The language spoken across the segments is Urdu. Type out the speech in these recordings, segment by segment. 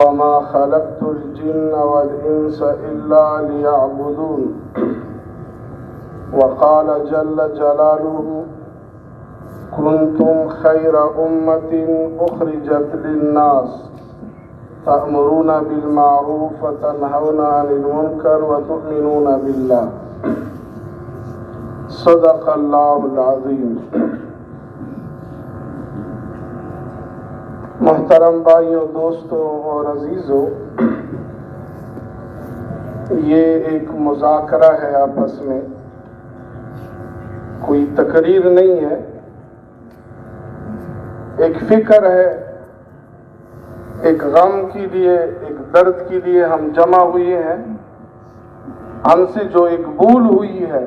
وما خلقت الجن والإنس إلا ليعبدون وقال جل جلاله كنتم خير أمة أخرجت للناس تأمرون بالمعروف وتنهون عن المنكر وتؤمنون بالله صدق اللہ العظیم۔ محترم بھائیوں، دوستوں اور عزیزوں، یہ ایک مذاکرہ ہے آپس میں، کوئی تقریر نہیں ہے، ایک فکر ہے، ایک غم کے لیے، ایک درد کے لیے ہم جمع ہوئے ہیں۔ ہم سے جو ایک بھول ہوئی ہے،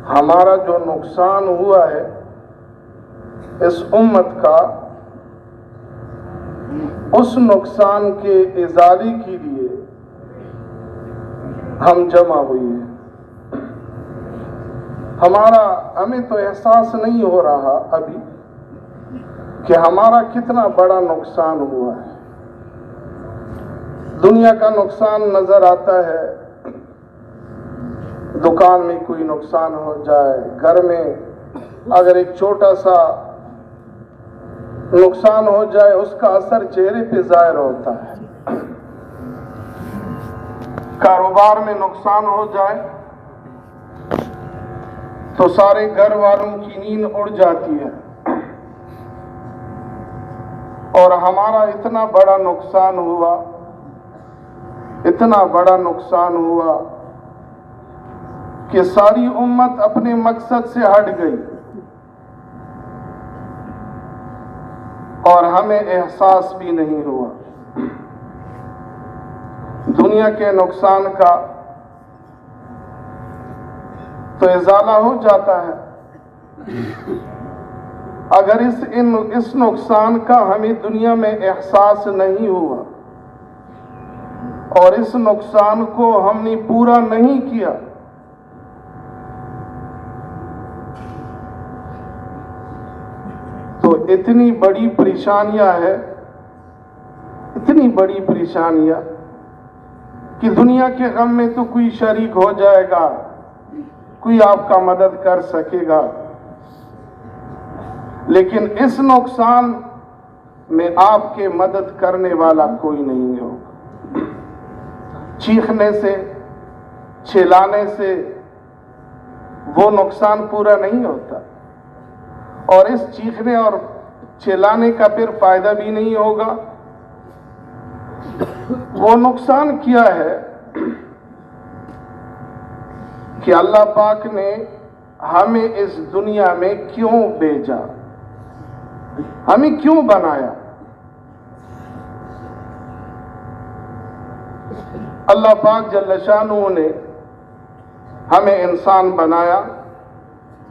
ہمارا جو نقصان ہوا ہے اس امت کا، اس نقصان کے ازالے کے لیے ہم جمع ہوئے ہیں۔ ہمیں تو احساس نہیں ہو رہا ابھی کہ ہمارا کتنا بڑا نقصان ہوا ہے۔ دنیا کا نقصان نظر آتا ہے، دکان میں کوئی نقصان ہو جائے، گھر میں اگر ایک چھوٹا سا نقصان ہو جائے، اس کا اثر چہرے پہ ظاہر ہوتا ہے۔ کاروبار میں نقصان ہو جائے تو سارے گھر والوں کی نیند اڑ جاتی ہے، اور ہمارا اتنا بڑا نقصان ہوا، اتنا بڑا نقصان ہوا کہ ساری امت اپنے مقصد سے ہٹ گئی، اور ہمیں احساس بھی نہیں ہوا۔ دنیا کے نقصان کا تو ازالہ ہو جاتا ہے، اگر اس نقصان کا ہمیں دنیا میں احساس نہیں ہوا اور اس نقصان کو ہم نے پورا نہیں کیا، تو اتنی بڑی پریشانیاں ہے، اتنی بڑی پریشانیاں کہ دنیا کے غم میں تو کوئی شریک ہو جائے گا، کوئی آپ کا مدد کر سکے گا، لیکن اس نقصان میں آپ کے مدد کرنے والا کوئی نہیں ہوگا۔ چیخنے سے، چلانے سے وہ نقصان پورا نہیں ہوتا، اور اس چیخنے اور چلانے کا پھر فائدہ بھی نہیں ہوگا۔ وہ نقصان کیا ہے کہ اللہ پاک نے ہمیں اس دنیا میں کیوں بھیجا، ہمیں کیوں بنایا۔ اللہ پاک جل شانہ نے ہمیں انسان بنایا،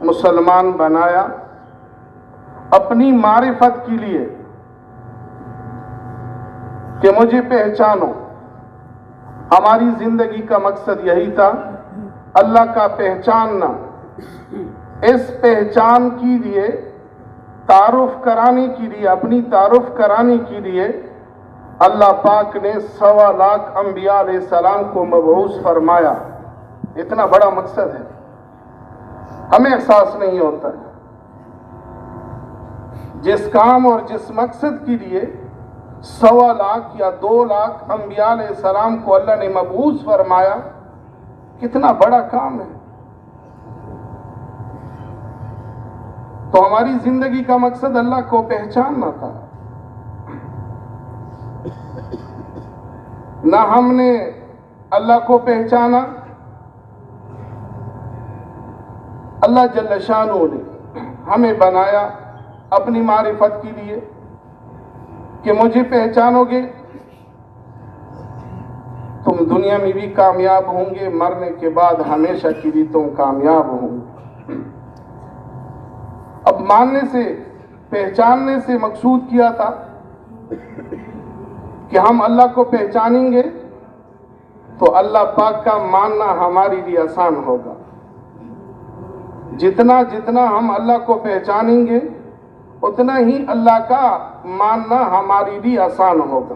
مسلمان بنایا، اپنی معرفت کے لیے کہ مجھے پہچانو۔ ہماری زندگی کا مقصد یہی تھا، اللہ کا پہچاننا۔ اس پہچان کے لیے، تعارف کرانے کے لیے، اپنی تعارف کرانے کے لیے اللہ پاک نے 1.25 لاکھ انبیاء علیہ السلام کو مبعوث فرمایا۔ اتنا بڑا مقصد ہے، ہمیں احساس نہیں ہوتا ہے۔ جس کام اور جس مقصد کے لیے 1.25 لاکھ یا 2 لاکھ انبیاء علیہ السلام کو اللہ نے مبعوث فرمایا، کتنا بڑا کام ہے۔ تو ہماری زندگی کا مقصد اللہ کو پہچاننا تھا۔ نہ ہم نے اللہ کو پہچانا، اللہ جل شانہ نے ہمیں بنایا اپنی معرفت کے لیے کہ مجھے پہچانو گے تم دنیا میں بھی کامیاب ہوں گے، مرنے کے بعد ہمیشہ کے لیے تم کامیاب ہوں گے۔ اب ماننے سے، پہچاننے سے مقصود کیا تھا کہ ہم اللہ کو پہچانیں گے تو اللہ پاک کا ماننا ہمارے لیے آسان ہوگا۔ جتنا جتنا ہم اللہ کو پہچانیں گے اتنا ہی اللہ کا ماننا ہمارے لیے آسان ہوگا۔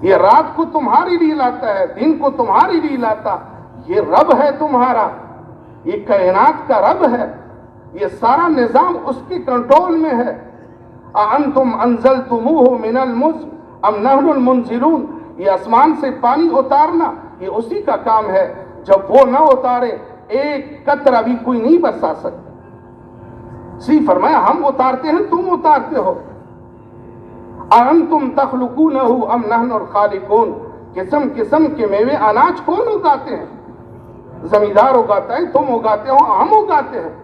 یہ رات کو تمہارے لیے لاتا ہے، دن کو تمہارے لیے لاتا، یہ رب ہے تمہارا، یہ کائنات کا رب ہے، یہ سارا نظام اس کے کنٹرول میں ہے۔ اَأَنْتُمْ أَنزَلْتُمُوهُ مِنَ الْمُزْنِ أَمْ نَحْنُ الْمُنزِلُونَ، یہ آسمان سے پانی اتارنا یہ اسی کا کام ہے، جب وہ نہ اتارے ایک قطرہ بھی کوئی نہیں برسا سکتا۔ اسی فرمایا ہم اتارتے ہیں، تم اتارتے ہو۔ أَأَنْتُمْ تَخْلُقُونَهُ أَمْ نَحْنُ الْخَالِقُونَ، قسم قسم کے میوے اناج کون اگاتے ہیں؟ زمیندار اگاتا ہے، تم اگاتے ہو، ہم اگاتے ہیں،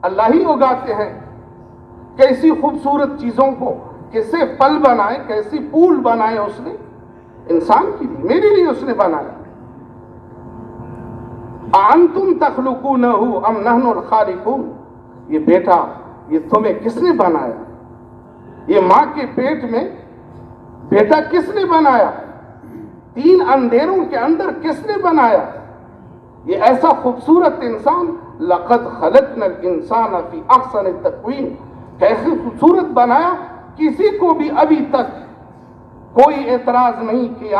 اللہ ہی اگاتے ہیں۔ کیسی خوبصورت چیزوں کو کیسے پل بنائے، کیسی پھول بنائے اس نے انسان کے لیے، میرے لیے اس نے بنایا۔ أَأَنْتُمْ تَخْلُقُونَهُ أَمْ نَحْنُ الْخَالِقُونَ، یہ بیٹا یہ تمہیں کس نے بنایا؟ یہ ماں کے پیٹ میں بیٹا کس نے بنایا؟ تین اندھیروں کے اندر کس نے بنایا؟ یہ ایسا خوبصورت انسان، لَقَدْ خَلَقْنَا الْإِنسَانَ فِي أَحْسَنِ تَقْوِيمٍ، کیسے خوبصورت بنایا، کسی کو بھی ابھی تک کوئی اعتراض نہیں کہ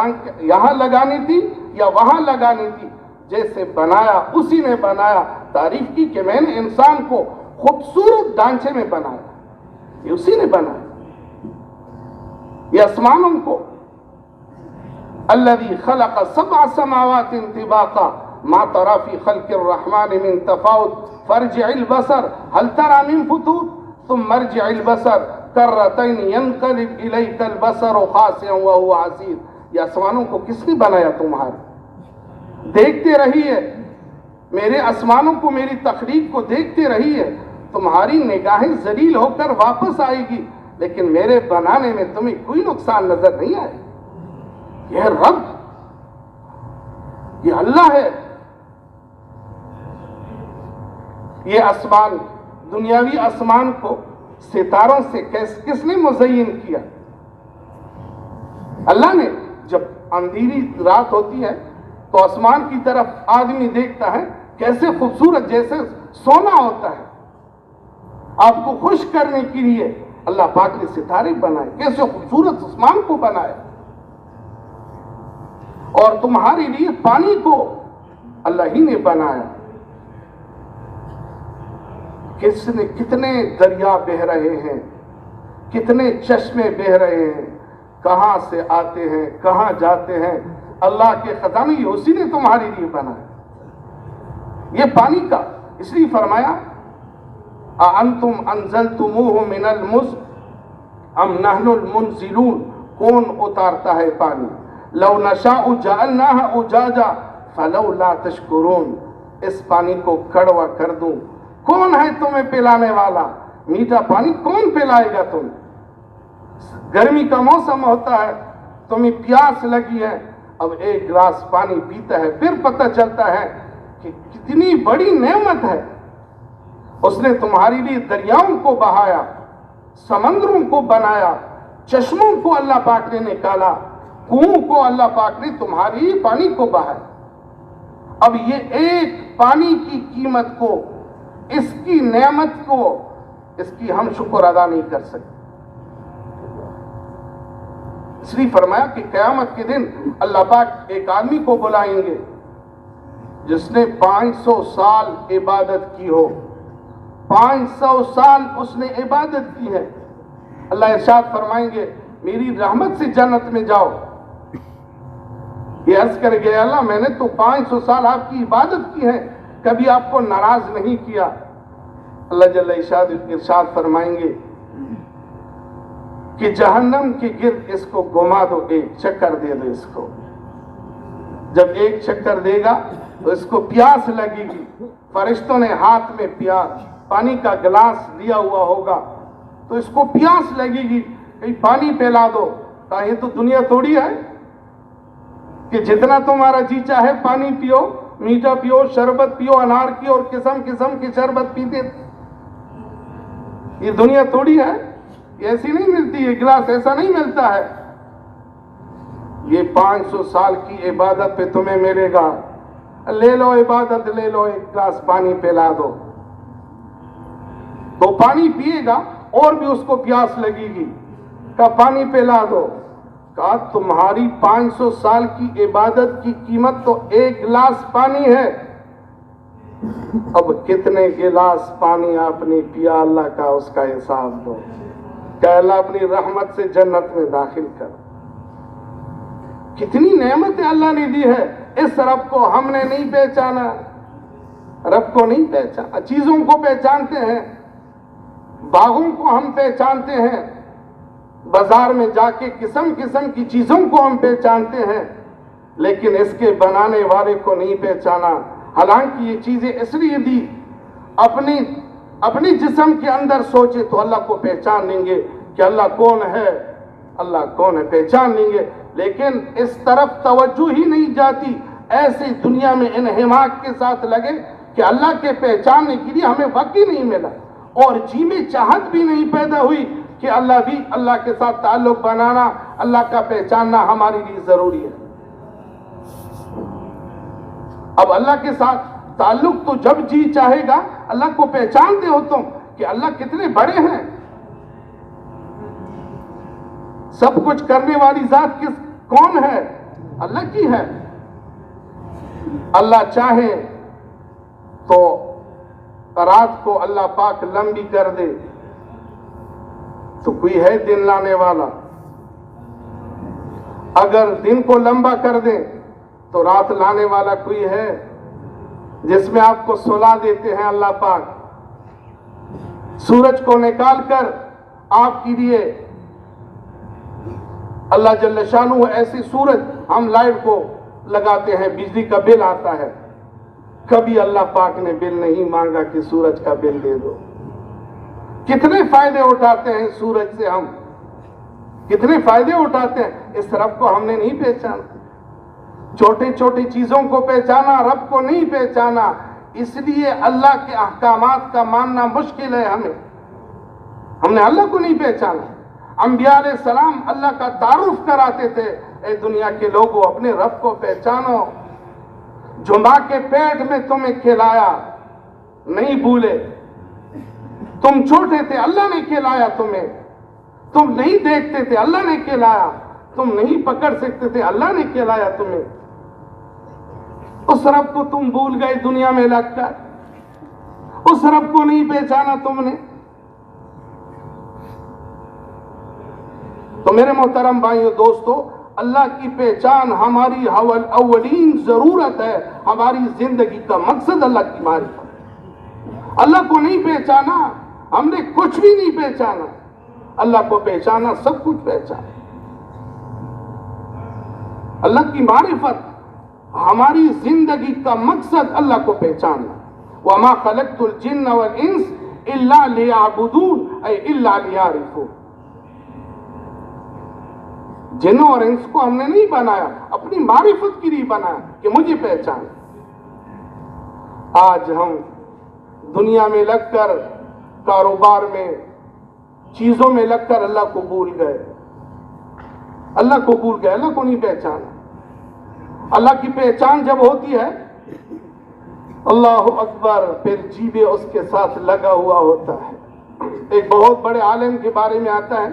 یہاں لگانی تھی یا وہاں لگانی تھی، جیسے بنایا اسی نے بنایا۔ تعریف کی کہ میں نے انسان کو خوبصورت ڈھانچے میں بنایا، یہ اسی نے بنایا۔ یہ آسمانوں کو، الذی خلق سبع سماوات طباقا ما تری فی خلق الرحمن من تفاوت فارجع البصر هل تری من فطور ثم ارجع البصر کرتین ینقلب الیک البصر خاسئا وهو حسیر۔ یہ آسمانوں کو کس نے بنایا تمہارے؟ دیکھتے رہیے میرے آسمانوں کو، میری تخلیق کو دیکھتے رہیے، تمہاری نگاہیں ذلیل ہو کر واپس آئے گی، لیکن میرے بنانے میں تمہیں کوئی نقصان نظر نہیں آئے۔ یہ رب، یہ اللہ ہے۔ یہ آسمان، دنیاوی آسمان کو ستاروں سے کس نے مزین کیا؟ اللہ نے۔ جب اندھیری رات ہوتی ہے تو آسمان کی طرف آدمی دیکھتا ہے، کیسے خوبصورت، جیسے سونا ہوتا ہے۔ آپ کو خوش کرنے کے لیے اللہ پاک نے ستارے بنائے، کیسے خوبصورت آسمان کو بنائے۔ اور تمہارے لیے پانی کو اللہ ہی نے بنایا۔ کتنے دریا بہ رہے ہیں، کتنے چشمے بہ رہے ہیں، کہاں سے آتے ہیں کہاں جاتے ہیں، اللہ کے خزانے یہ اسی نے تمہارے لیے بنایا۔ یہ پانی کا اس لیے فرمایا أَأَنْتُمْ أَنزَلْتُمُوهُ مِنَ الْمُزْنِ أَمْ نَحْنُ الْمُنزِلُونَ، کون اتارتا ہے پانی؟ لَوْ نَشَاءُ جَعَلْنَاهَا أُجَاجًا فَلَوْلَا تَشْكُرُونَ، اس پانی کو کڑوا کر دوں، کون ہے تمہیں پلانے والا؟ میٹھا پانی کون پلائے گا تمہیں؟ گرمی کا موسم ہوتا ہے، تمہیں پیاس لگی ہے، اب ایک گلاس پانی پیتا ہے، پھر پتہ چلتا ہے کہ کتنی بڑی نعمت ہے۔ اس نے تمہارے لیے دریاؤں کو بہایا، سمندروں کو بنایا، چشموں کو اللہ پاک نے نکالا، کنووں کو اللہ پاک نے تمہاری پانی کو بہایا۔ اب یہ ایک پانی کی قیمت کو، اس کی نعمت کو، اس کی ہم شکر ادا نہیں کر سکتے۔ اس لیے فرمایا کہ قیامت کے دن اللہ پاک ایک آدمی کو بلائیں گے جس نے 500 سال عبادت کی ہو، 500 سال اس نے عبادت کی ہے۔ اللہ ارشاد فرمائیں گے میری رحمت سے جنت میں جاؤ۔ یہ عرض کر گئے اللہ میں نے تو 500 سال آپ کی عبادت کی ہے، کبھی آپ کو ناراض نہیں کیا۔ اللہ جل ارشاد فرمائیں گے کہ جہنم کے گرد اس کو گھما دو، ایک چکر دے دو اس کو۔ جب ایک چکر دے گا تو اس کو پیاس لگے گی، فرشتوں نے ہاتھ میں پانی کا گلاس لیا ہوا ہوگا تو اس کو پیاس لگے گی، کہیں پانی پلا دو۔ کہا یہ تو دنیا تھوڑی ہے کہ جتنا تمہارا جی چاہے پانی پیو، میٹھا پیو، شربت پیو، انار کی اور قسم قسم کی شربت پیتے۔ یہ دنیا تھوڑی ہے، ایسی نہیں ملتی، یہ گلاس ایسا نہیں ملتا ہے۔ یہ 500 سال کی عبادت پہ تمہیں ملے گا، لے لو عبادت، لے لو ایک گلاس پانی پلا دو۔ تو پانی پیے گا اور بھی اس کو پیاس لگے گی، کہ پانی پلا دو۔ کہا تمہاری 500 سال کی عبادت کی قیمت تو 1 گلاس پانی ہے، اب کتنے گلاس پانی آپ نے پیا اللہ کا اس کا حساب دو، کہ اللہ اپنی رحمت سے جنت میں داخل کر۔ کتنی نعمتیں اللہ نے دی ہے، اس رب کو ہم نے نہیں پہچانا، رب کو نہیں پہچانا۔ چیزوں کو پہچانتے ہیں، باغوں کو ہم پہچانتے ہیں، بازار میں جا کے قسم قسم کی چیزوں کو ہم پہچانتے ہیں، لیکن اس کے بنانے والے کو نہیں پہچانا۔ حالانکہ یہ چیزیں اس لیے دی، اپنی جسم کے اندر سوچے تو اللہ کو پہچان لیں گے کہ اللہ کون ہے، اللہ کون ہے، پہچان لیں گے، لیکن اس طرف توجہ ہی نہیں جاتی۔ ایسے دنیا میں انہماک کے ساتھ لگے کہ اللہ کے پہچاننے کے لیے ہمیں وقت ہی نہیں ملا، اور جی میں چاہت بھی نہیں پیدا ہوئی کہ اللہ کے ساتھ تعلق بنانا، اللہ کا پہچاننا ہمارے لیے ضروری ہے۔ اب اللہ کے ساتھ تعلق تو جب جی چاہے گا اللہ کو پہچانتے ہو تم کہ اللہ کتنے بڑے ہیں، سب کچھ کرنے والی ذات کون ہے؟ اللہ کی ہے۔ اللہ چاہے تو رات کو اللہ پاک لمبی کر دے تو کوئی ہے دن لانے والا، اگر دن کو لمبا کر دے تو رات لانے والا کوئی ہے؟ جس میں آپ کو سلا دیتے ہیں اللہ پاک، سورج کو نکال کر آپ کے لیے اللہ جل شانہ ایسی سورج، ہم لائٹ کو لگاتے ہیں بجلی کا بل آتا ہے، کبھی اللہ پاک نے بل نہیں مانگا کہ سورج کا بل دے دو۔ کتنے فائدے اٹھاتے ہیں سورج سے، ہم کتنے فائدے اٹھاتے ہیں، اس رب کو ہم نے نہیں پہچانا۔ چھوٹی چھوٹی چیزوں کو پہچانا، رب کو نہیں پہچانا، اس لیے اللہ کے احکامات کا ماننا مشکل ہے ہم نے اللہ کو نہیں پہچانا۔ انبیاء علیہ السلام اللہ کا تعارف کراتے تھے، اے دنیا کے لوگوں اپنے رب کو پہچانو، جو ماں کے پیٹ میں تمہیں کھلایا نہیں بھولے، تم چھوٹے تھے اللہ نے کھلایا تمہیں، تم نہیں دیکھتے تھے اللہ نے کھلایا، تم نہیں پکڑ سکتے تھے اللہ نے کھلایا تمہیں، اس رب کو تم بھول گئے دنیا میں لگ کر، اس رب کو نہیں پہچانا تم نے۔ تو میرے محترم بھائیو دوستو، اللہ کی پہچان ہماری اولین ضرورت ہے، ہماری زندگی کا مقصد اللہ کی معرفت۔ اللہ کو نہیں پہچانا، ہم نے کچھ بھی نہیں پہچانا، اللہ کو پہچانا سب کچھ پہچانا۔ اللہ کی معرفت ہماری زندگی کا مقصد اللہ کو پہچاننا۔ وَمَا خَلَقْتُ الْجِنَّ وَالْإِنسَ إِلَّا لِيَعْبُدُونَ أي إِلَّا لِيَعْرِفُونَ۔ جنوں اور انس کو ہم نے نہیں بنایا، اپنی معرفت کے لیے بنایا کہ مجھے پہچان۔ آج ہم دنیا میں لگ کر، کاروبار میں، چیزوں میں لگ کر اللہ کو بھول گئے، اللہ کو بھول گئے، اللہ کو نہیں پہچانا۔ اللہ کی پہچان جب ہوتی ہے اللہ اکبر، پھر جیبے اس کے ساتھ لگا ہوا ہوتا ہے۔ ایک بہت بڑے عالم کے بارے میں آتا ہے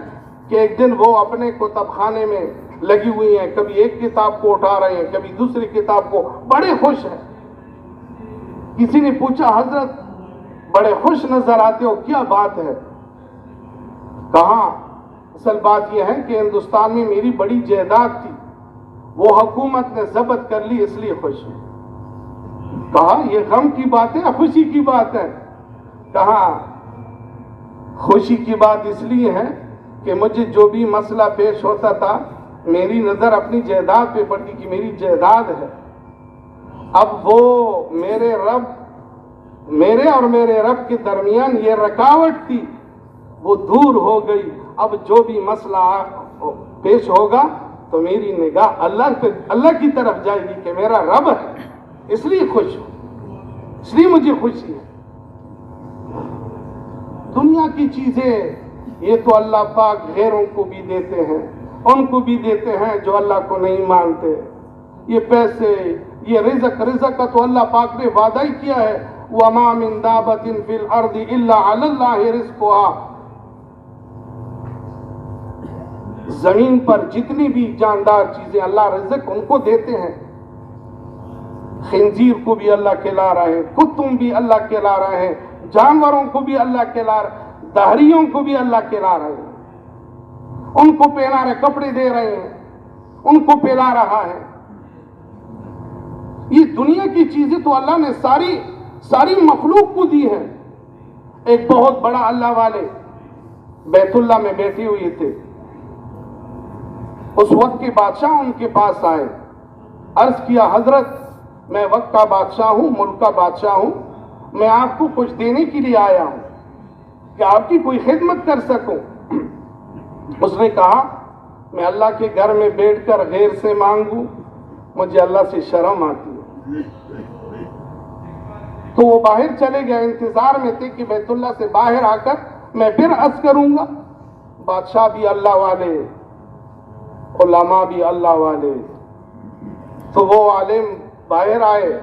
کہ ایک دن وہ اپنے کتب خانے میں لگی ہوئی ہیں، کبھی ایک کتاب کو اٹھا رہے ہیں، کبھی دوسری کتاب کو، بڑے خوش ہیں۔ کسی نے پوچھا حضرت بڑے خوش نظر آتے ہو، کیا بات ہے؟ کہا اصل بات یہ ہے کہ ہندوستان میں میری بڑی جائیداد تھی، وہ حکومت نے ضبط کر لی، اس لیے خوش ہوں۔ کہا یہ غم کی بات ہے خوشی کی بات ہے؟ کہا خوشی کی بات اس لیے ہے کہ مجھے جو بھی مسئلہ پیش ہوتا تھا میری نظر اپنی جائیداد پہ پڑتی کہ میری جائیداد ہے، اب وہ میرے اور میرے رب کے درمیان یہ رکاوٹ تھی وہ دور ہو گئی، اب جو بھی مسئلہ پیش ہوگا تو میری نگاہ اللہ کی طرف جائے گی کہ میرا رب ہے، اس لیے خوش ہوں، اس لیے مجھے خوشی ہے۔ دنیا کی چیزیں یہ تو اللہ پاک غیروں کو بھی دیتے ہیں، ان کو بھی دیتے ہیں جو اللہ کو نہیں مانتے۔ یہ پیسے، یہ رزق کا تو اللہ پاک نے وعدہ ہی کیا ہے، وَمَا مِن دَابَةٍ فِي الْأَرْضِ إِلَّا عَلَى اللَّهِ رِزْقُهَا۔ زمین پر جتنی بھی جاندار چیزیں اللہ رزق ان کو دیتے ہیں، خنزیر کو بھی اللہ کھلا رہے ہیں، کتوں بھی اللہ کھلا رہے ہیں، جانوروں کو بھی اللہ کھلا رہے ہیں، دہریوں کو بھی اللہ کھلا رہے ہیں، ان کو پہنا رہے، کپڑے دے رہے ہیں، ان کو پلا رہا ہے۔ یہ دنیا کی چیزیں تو اللہ نے ساری مخلوق کو دی ہیں۔ ایک بہت بڑا اللہ والے بیت اللہ میں بیٹھے ہوئے تھے، اس وقت کے بادشاہ ان کے پاس آئے، عرض کیا حضرت میں وقت کا بادشاہ ہوں، ملک کا بادشاہ ہوں، میں آپ کو کچھ دینے کے لیے آیا ہوں کہ آپ کی کوئی خدمت کر سکوں۔ اس نے کہا میں اللہ کے گھر میں بیٹھ کر غیر سے مانگوں، مجھے اللہ سے شرم آتی ہے۔ تو وہ باہر چلے گئے، انتظار میں تھے کہ بیت اللہ سے باہر آ کر میں پھر عرض کروں گا۔ بادشاہ بھی اللہ والے، علماء بھی اللہ والے، تو وہ عالم باہر آئے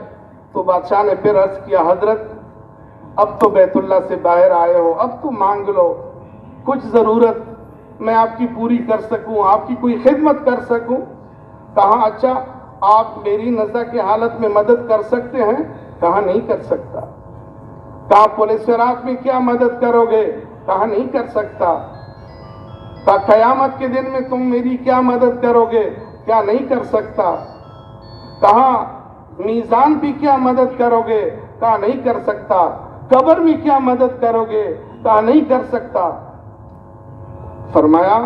تو بادشاہ نے پھر عرض کیا حضرت اب تو بیت اللہ سے باہر آئے ہو، اب تو مانگ لو، کچھ ضرورت میں آپ کی پوری کر سکوں، آپ کی کوئی خدمت کر سکوں۔ کہا اچھا آپ میری نزا کی حالت میں مدد کر سکتے ہیں؟ کہا نہیں کر سکتا۔ کہا پولیس رات میں کیا مدد کرو گے؟ کہا نہیں کر سکتا۔ کہا قیامت کے دن میں تم میری کیا مدد کرو گے؟ کیا نہیں کر سکتا۔ کہا میزان بھی کیا مدد کرو گے؟ کہا نہیں کر سکتا۔ قبر میں کیا مدد کرو گے؟ کہا نہیں کر سکتا۔ فرمایا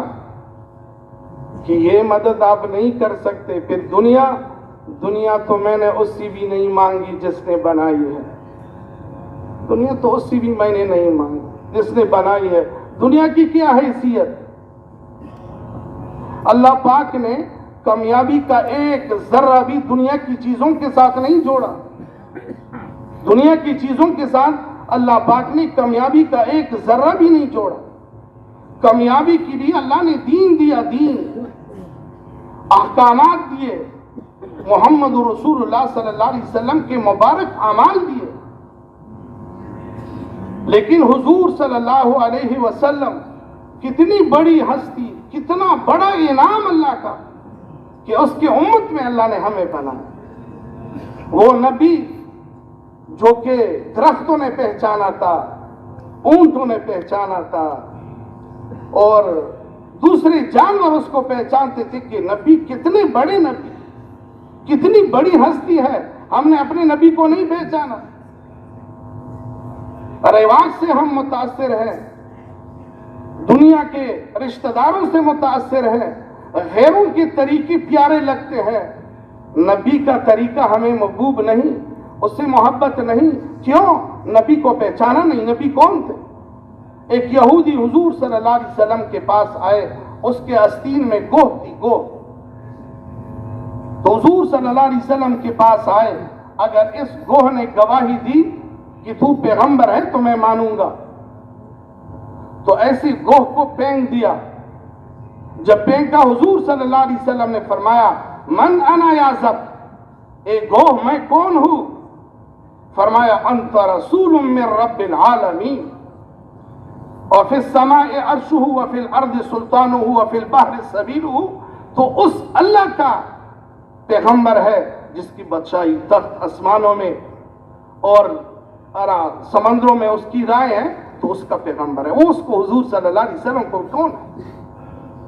کہ یہ مدد آپ نہیں کر سکتے، پھر دنیا تو میں نے اس سے بھی نہیں مانگی جس نے بنائی ہے، دنیا تو اس سے بھی میں نے نہیں مانگی جس نے بنائی ہے۔ دنیا کی کیا حیثیت؟ اللہ پاک نے کامیابی کا ایک ذرہ بھی دنیا کی چیزوں کے ساتھ نہیں جوڑا۔ دنیا کی چیزوں کے ساتھ اللہ پاک نے کامیابی کا ایک ذرہ بھی نہیں جوڑا۔ کامیابی کے لیے اللہ نے دین دیا، دین، احکامات دیے، محمد رسول اللہ صلی اللہ علیہ وسلم کے مبارک اعمال دیے۔ لیکن حضور صلی اللہ علیہ وسلم کتنی بڑی ہستی، کتنا بڑا انعام اللہ کا کہ اس کی امت میں اللہ نے ہمیں بنایا۔ وہ نبی جو کہ درختوں نے پہچانا تھا، اونٹوں نے پہچانا تھا، اور دوسرے جانور اس کو پہچانتے تھے کہ نبی کتنے بڑے نبی، کتنی بڑی ہستی ہے، ہم نے اپنے نبی کو نہیں پہچانا۔ رواج سے ہم متاثر ہیں، دنیا کے رشتہ داروں سے متاثر ہیں، غیروں کے طریقے پیارے لگتے ہیں، نبی کا طریقہ ہمیں محبوب نہیں، اس سے محبت نہیں۔ کیوں؟ نبی کو پہچانا نہیں۔ نبی کون تھے؟ ایک یہودی حضور صلی اللہ علیہ وسلم کے پاس آئے، اس کے آستین میں گوہ تھی، گوہ۔ تو حضور صلی اللہ علیہ وسلم کے پاس آئے، اگر اس گوہ نے گواہی دی کہ تو پیغمبر ہے تو میں مانوں گا، تو ایسی گوہ کو پھینک دیا۔ جب پھینکا حضور صلی اللہ علیہ وسلم نے فرمایا من انا یا ذب، اے گوہ میں کون ہوں؟ فرمایا انت رسول من رب العالمین، وفی السماء عرشہ وفی الارض سلطانہ وفی البحر سبیلہ، تو اس اللہ کا پیغمبر ہے جس کی بادشاہی تخت آسمانوں میں اور سمندروں میں اس کی رائے ہے، تو اس کا پیغمبر ہے۔ وہ اس کو حضور صلی اللہ علیہ وسلم کو کون ہے؟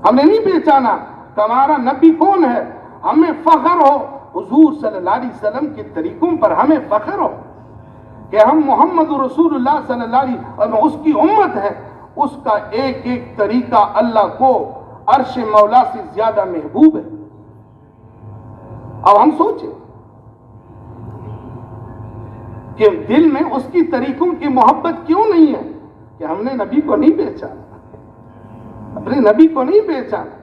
ہم نے نہیں پہچانا کہ ہمارا نبی کون ہے۔ ہمیں فخر ہو حضور صلی اللہ علیہ وسلم کے طریقوں پر، ہمیں فخر ہو کہ ہم محمد رسول اللہ صلی اللہ علیہ وسلم اس کی امت ہے۔ اس کا ایک ایک طریقہ اللہ کو عرش مولا سے زیادہ محبوب ہے۔ اب ہم سوچیں کہ دل میں اس کی طریقوں کی محبت کیوں نہیں ہے کہ ہم نے نبی کو نہیں پہچانا، اپنے نبی کو نہیں پہچانا۔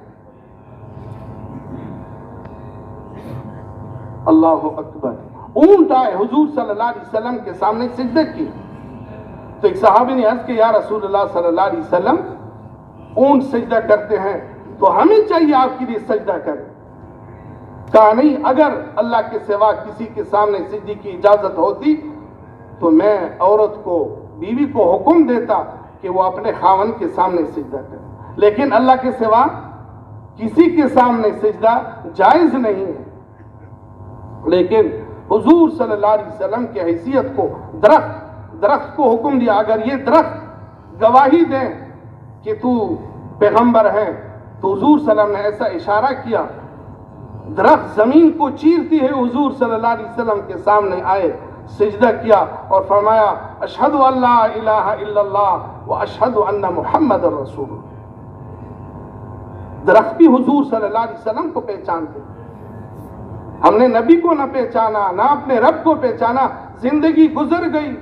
اللہ اکبر۔ اونٹ آئے حضور صلی اللہ علیہ وسلم کے سامنے سجدہ کی، تو ایک صحابی نے عرض کہ یا رسول اللہ صلی اللہ علیہ وسلم اونٹ سجدہ کرتے ہیں تو ہمیں چاہیے آپ کے لیے سجدہ کریں۔ کہا نہیں، اگر اللہ کے سوا کسی کے سامنے سجدے کی اجازت ہوتی تو میں عورت کو، بیوی کو حکم دیتا کہ وہ اپنے خاوند کے سامنے سجدہ کرے، لیکن اللہ کے سوا کسی کے سامنے سجدہ جائز نہیں ہے، لیکن حضور صلی اللہ علیہ وسلم کی حیثیت کو درخت کو حکم دیا، اگر یہ درخت گواہی دیں کہ تو پیغمبر ہے، تو حضور صلی اللہ علیہ وسلم نے ایسا اشارہ کیا، درخت زمین کو چیرتی ہے، حضور صلی اللہ علیہ وسلم کے سامنے آئے، سجدہ کیا اور فرمایا اشہد ان لا الہ الا اللہ و اشہد ان محمد رسول اللہ۔ درخت بھی حضور صلی اللہ علیہ وسلم کو پہچانتے، ہم نے نبی کو نہ پہچانا، نہ اپنے رب کو پہچانا، زندگی گزر گئی،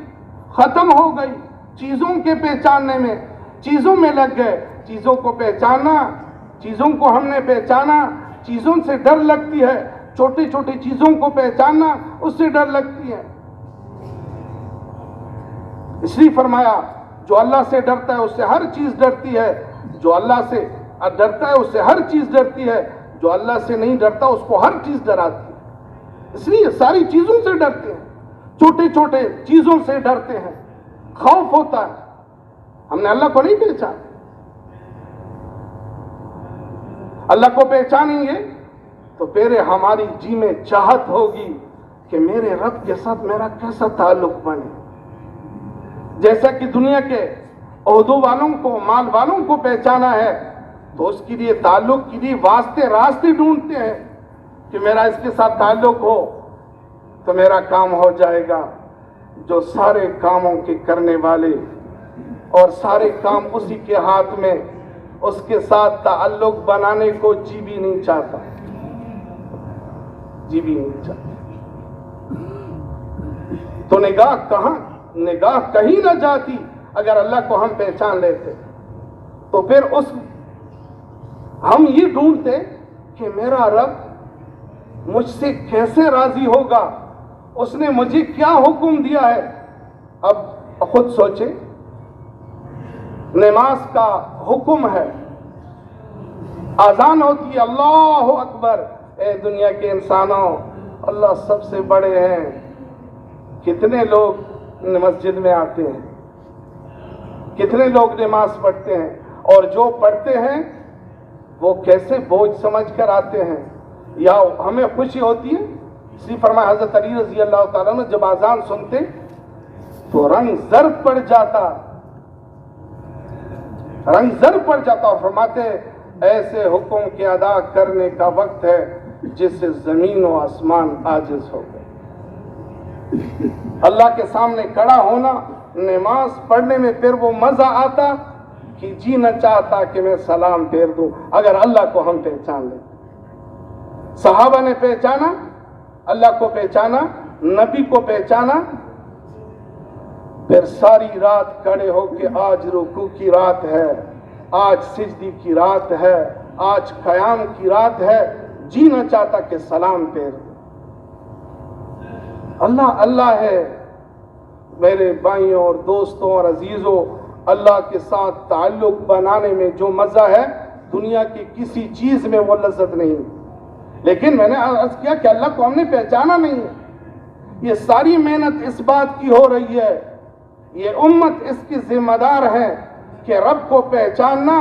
ختم ہو گئی، چیزوں کے پہچاننے میں، چیزوں میں لگ گئے، چیزوں کو پہچانا، چیزوں کو ہم نے پہچانا، چیزوں سے ڈر لگتی ہے، چھوٹی چھوٹی چیزوں کو پہچاننا اس سے ڈر لگتی ہے، اس لیے فرمایا جو اللہ سے ڈرتا ہے اس سے ہر چیز ڈرتی ہے، جو اللہ سے ڈرتا ہے اس سے ہر چیز ڈرتی ہے، جو اللہ سے نہیں ڈرتا اس کو ہر چیز ڈراتی ہے، اس لیے ساری چیزوں سے ڈرتے ہیں، چھوٹے چھوٹے چیزوں سے ڈرتے ہیں، خوف ہوتا ہے، ہم نے اللہ کو نہیں پہچانا، اللہ کو پہچانیں گے تو پھر ہماری جی میں چاہت ہوگی کہ میرے رب کے ساتھ میرا کیسا تعلق بنے، جیسا کہ دنیا کے عہدوں والوں کو، مال والوں کو پہچانا ہے تو اس کے لیے تعلق کے لیے راستے ڈھونڈتے ہیں کہ میرا اس کے ساتھ تعلق ہو تو میرا کام ہو جائے گا، جو سارے کاموں کے کرنے والے اور سارے کام اسی کے ہاتھ میں، اس کے ساتھ تعلق بنانے کو جی بھی نہیں چاہتا، جی بھی نہیں چاہتا، تو نگاہ کہیں نہ جاتی اگر اللہ کو ہم پہچان لیتے، تو پھر ہم یہ ڈھونڈتے کہ میرا رب مجھ سے کیسے راضی ہوگا، اس نے مجھے کیا حکم دیا ہے۔ اب خود سوچیں، نماز کا حکم ہے، اذان ہوتی ہے اللہ اکبر، اے دنیا کے انسانوں اللہ سب سے بڑے ہیں، کتنے لوگ مسجد میں آتے ہیں، کتنے لوگ نماز پڑھتے ہیں، اور جو پڑھتے ہیں وہ کیسے بوجھ سمجھ کر آتے ہیں، یا ہمیں خوشی ہوتی ہے، اس لیے فرمایا حضرت علی رضی اللہ تعالیٰ نے جب اذان سنتے تو رنگ زرد پڑ جاتا اور فرماتے ایسے حکم کے ادا کرنے کا وقت ہے جس سے زمین و آسمان عاجز ہو گئے۔ اللہ کے سامنے کھڑا ہونا، نماز پڑھنے میں پھر وہ مزہ آتا کہ جی نہ چاہتا کہ میں سلام پھیر دوں اگر اللہ کو ہم پہچان لیں۔ صحابہ نے پہچانا، اللہ کو پہچانا، نبی کو پہچانا، پھر ساری رات کھڑے ہو کے آج رکوع کی رات ہے، آج سجدی کی رات ہے، آج قیام کی رات ہے، جی نہ چاہتا کہ سلام پھیر دوں۔ اللہ اللہ ہے۔ میرے بھائیوں اور دوستوں اور عزیزوں، اللہ کے ساتھ تعلق بنانے میں جو مزہ ہے دنیا کی کسی چیز میں وہ لذت نہیں، لیکن میں نے عرض کیا کہ اللہ کو ہم نے پہچانا نہیں ہے۔ یہ ساری محنت اس بات کی ہو رہی ہے، یہ امت اس کی ذمہ دار ہے کہ رب کو پہچاننا،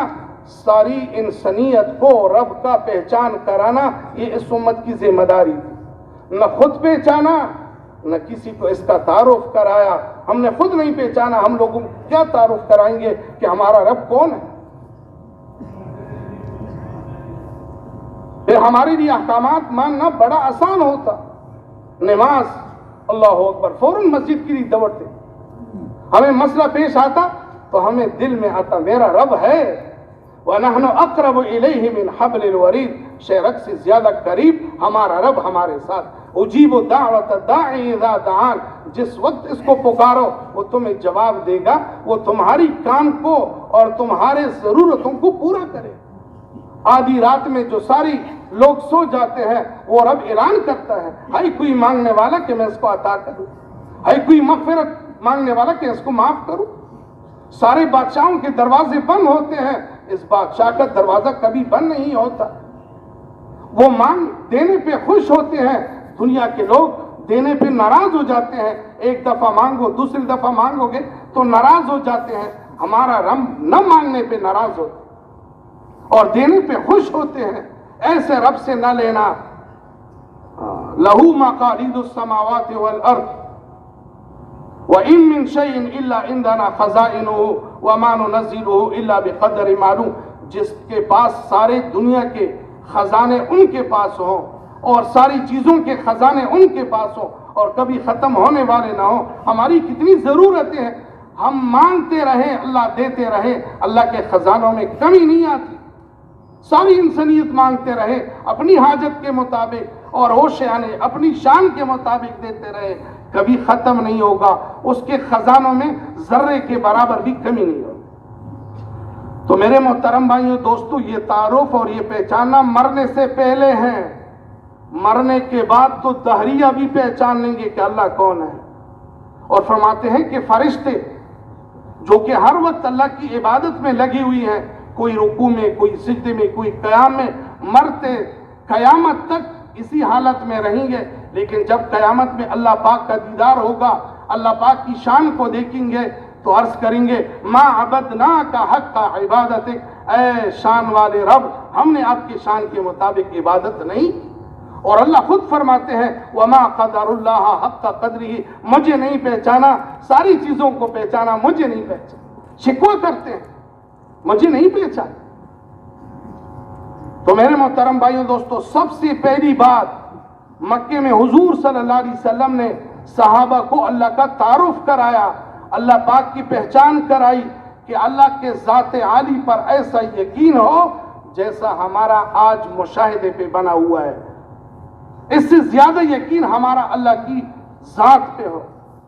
ساری انسانیت کو رب کا پہچان کرانا، یہ اس امت کی ذمہ داری تھی۔ نہ خود پہچانا، نہ کسی کو اس کا تعارف کرایا، ہم نے خود نہیں پہچانا، ہم لوگوں کو کیا تعارف کرائیں گے کہ ہمارا رب کون ہے؟ پھر ہمارے لیے احکامات ماننا بڑا آسان ہوتا، نماز اللہ اکبر فوراً مسجد کے لیے دوڑتے، ہمیں مسئلہ پیش آتا تو ہمیں دل میں آتا میرا رب ہے، وَنَحْنُ أَقْرَبُ إِلَيْهِ مِنْ حَبْلِ الْوَرِيدِ، شیرک سے زیادہ قریب ہمارا رب ہمارے ساتھ۔ اجیب دعوت الداعی اذا دعان، جس وقت اس کو پکارو وہ تمہیں جواب دے گا، وہ تمہاری کام کو اور تمہارے ضرورتوں کو پورا کرے۔ آدھی رات میں جو ساری لوگ سو جاتے ہیں وہ رب اعلان کرتا ہے، ہے کوئی مانگنے والا کہ میں اس کو عطا کروں، ہے کوئی مغفرت مانگنے والا کہ اس کو معاف کروں۔ سارے بادشاہوں کے دروازے بند ہوتے ہیں، اس بادشاہ کا دروازہ کبھی بند نہیں ہوتا، وہ مانگ دینے پہ خوش ہوتے ہیں، دنیا کے لوگ دینے پہ ناراض ہو جاتے ہیں، ایک دفعہ مانگو دوسری دفعہ مانگو گے تو ناراض ہو جاتے ہیں، ہمارا رب نہ مانگنے پہ ناراض ہوتا۔ اور دینے پہ خوش ہوتے ہیں. ایسے رب سے نہ لینا. لہو مقالید السماوات والارض وَإِن مِّن شَيْءٍ إِلَّا عِندَنَا خَزَائِنُهُ وَمَا نُنَزِّلُهُ إِلَّا بِقَدْرِ مَعْلُومٍ. جس کے پاس سارے دنیا کے خزانے ان کے پاس ہوں اور ساری چیزوں کے خزانے ان کے پاس ہوں اور کبھی ختم ہونے والے نہ ہوں. ہماری کتنی ضرورتیں ہیں, ہم مانگتے رہیں, اللہ دیتے رہے. اللہ کے خزانوں میں کمی نہیں آتی. ساری انسانیت مانگتے رہے اپنی حاجت کے مطابق اور ہوش آنے اپنی شان کے مطابق دیتے رہے, کبھی ختم نہیں ہوگا. اس کے خزانوں میں ذرے کے برابر بھی کمی نہیں ہوگی. تو میرے محترم بھائیوں دوستو, یہ تعارف اور یہ پہچاننا مرنے سے پہلے ہیں. مرنے کے بعد تو دہریہ بھی پہچان لیں گے کہ اللہ کون ہے. اور فرماتے ہیں کہ فرشتے جو کہ ہر وقت اللہ کی عبادت میں لگی ہوئی ہیں, کوئی رکوع میں, کوئی سجدے میں, کوئی قیام میں, مرتے قیامت تک اسی حالت میں رہیں گے. لیکن جب قیامت میں اللہ پاک کا دیدار ہوگا, اللہ پاک کی شان کو دیکھیں گے تو عرض کریں گے ما عبدناک حق عبادتک, اے شان والے رب ہم نے آپ کی شان کے مطابق عبادت نہیں. اور اللہ خود فرماتے ہیں وما قدر اللہ حق قدرہ, مجھے نہیں پہچانا, ساری چیزوں کو پہچانا, مجھے نہیں پہچانا. شکوہ کرتے ہیں مجھے نہیں پہچانا. تو میرے محترم بھائیوں دوستو, سب سے پہلی بات مکے میں حضور صلی اللہ علیہ وسلم نے صحابہ کو اللہ کا تعارف کرایا, اللہ پاک کی پہچان کرائی کہ اللہ کے ذات عالی پر ایسا یقین ہو جیسا ہمارا آج مشاہدے پہ بنا ہوا ہے. اس سے زیادہ یقین ہمارا اللہ کی ذات پہ ہو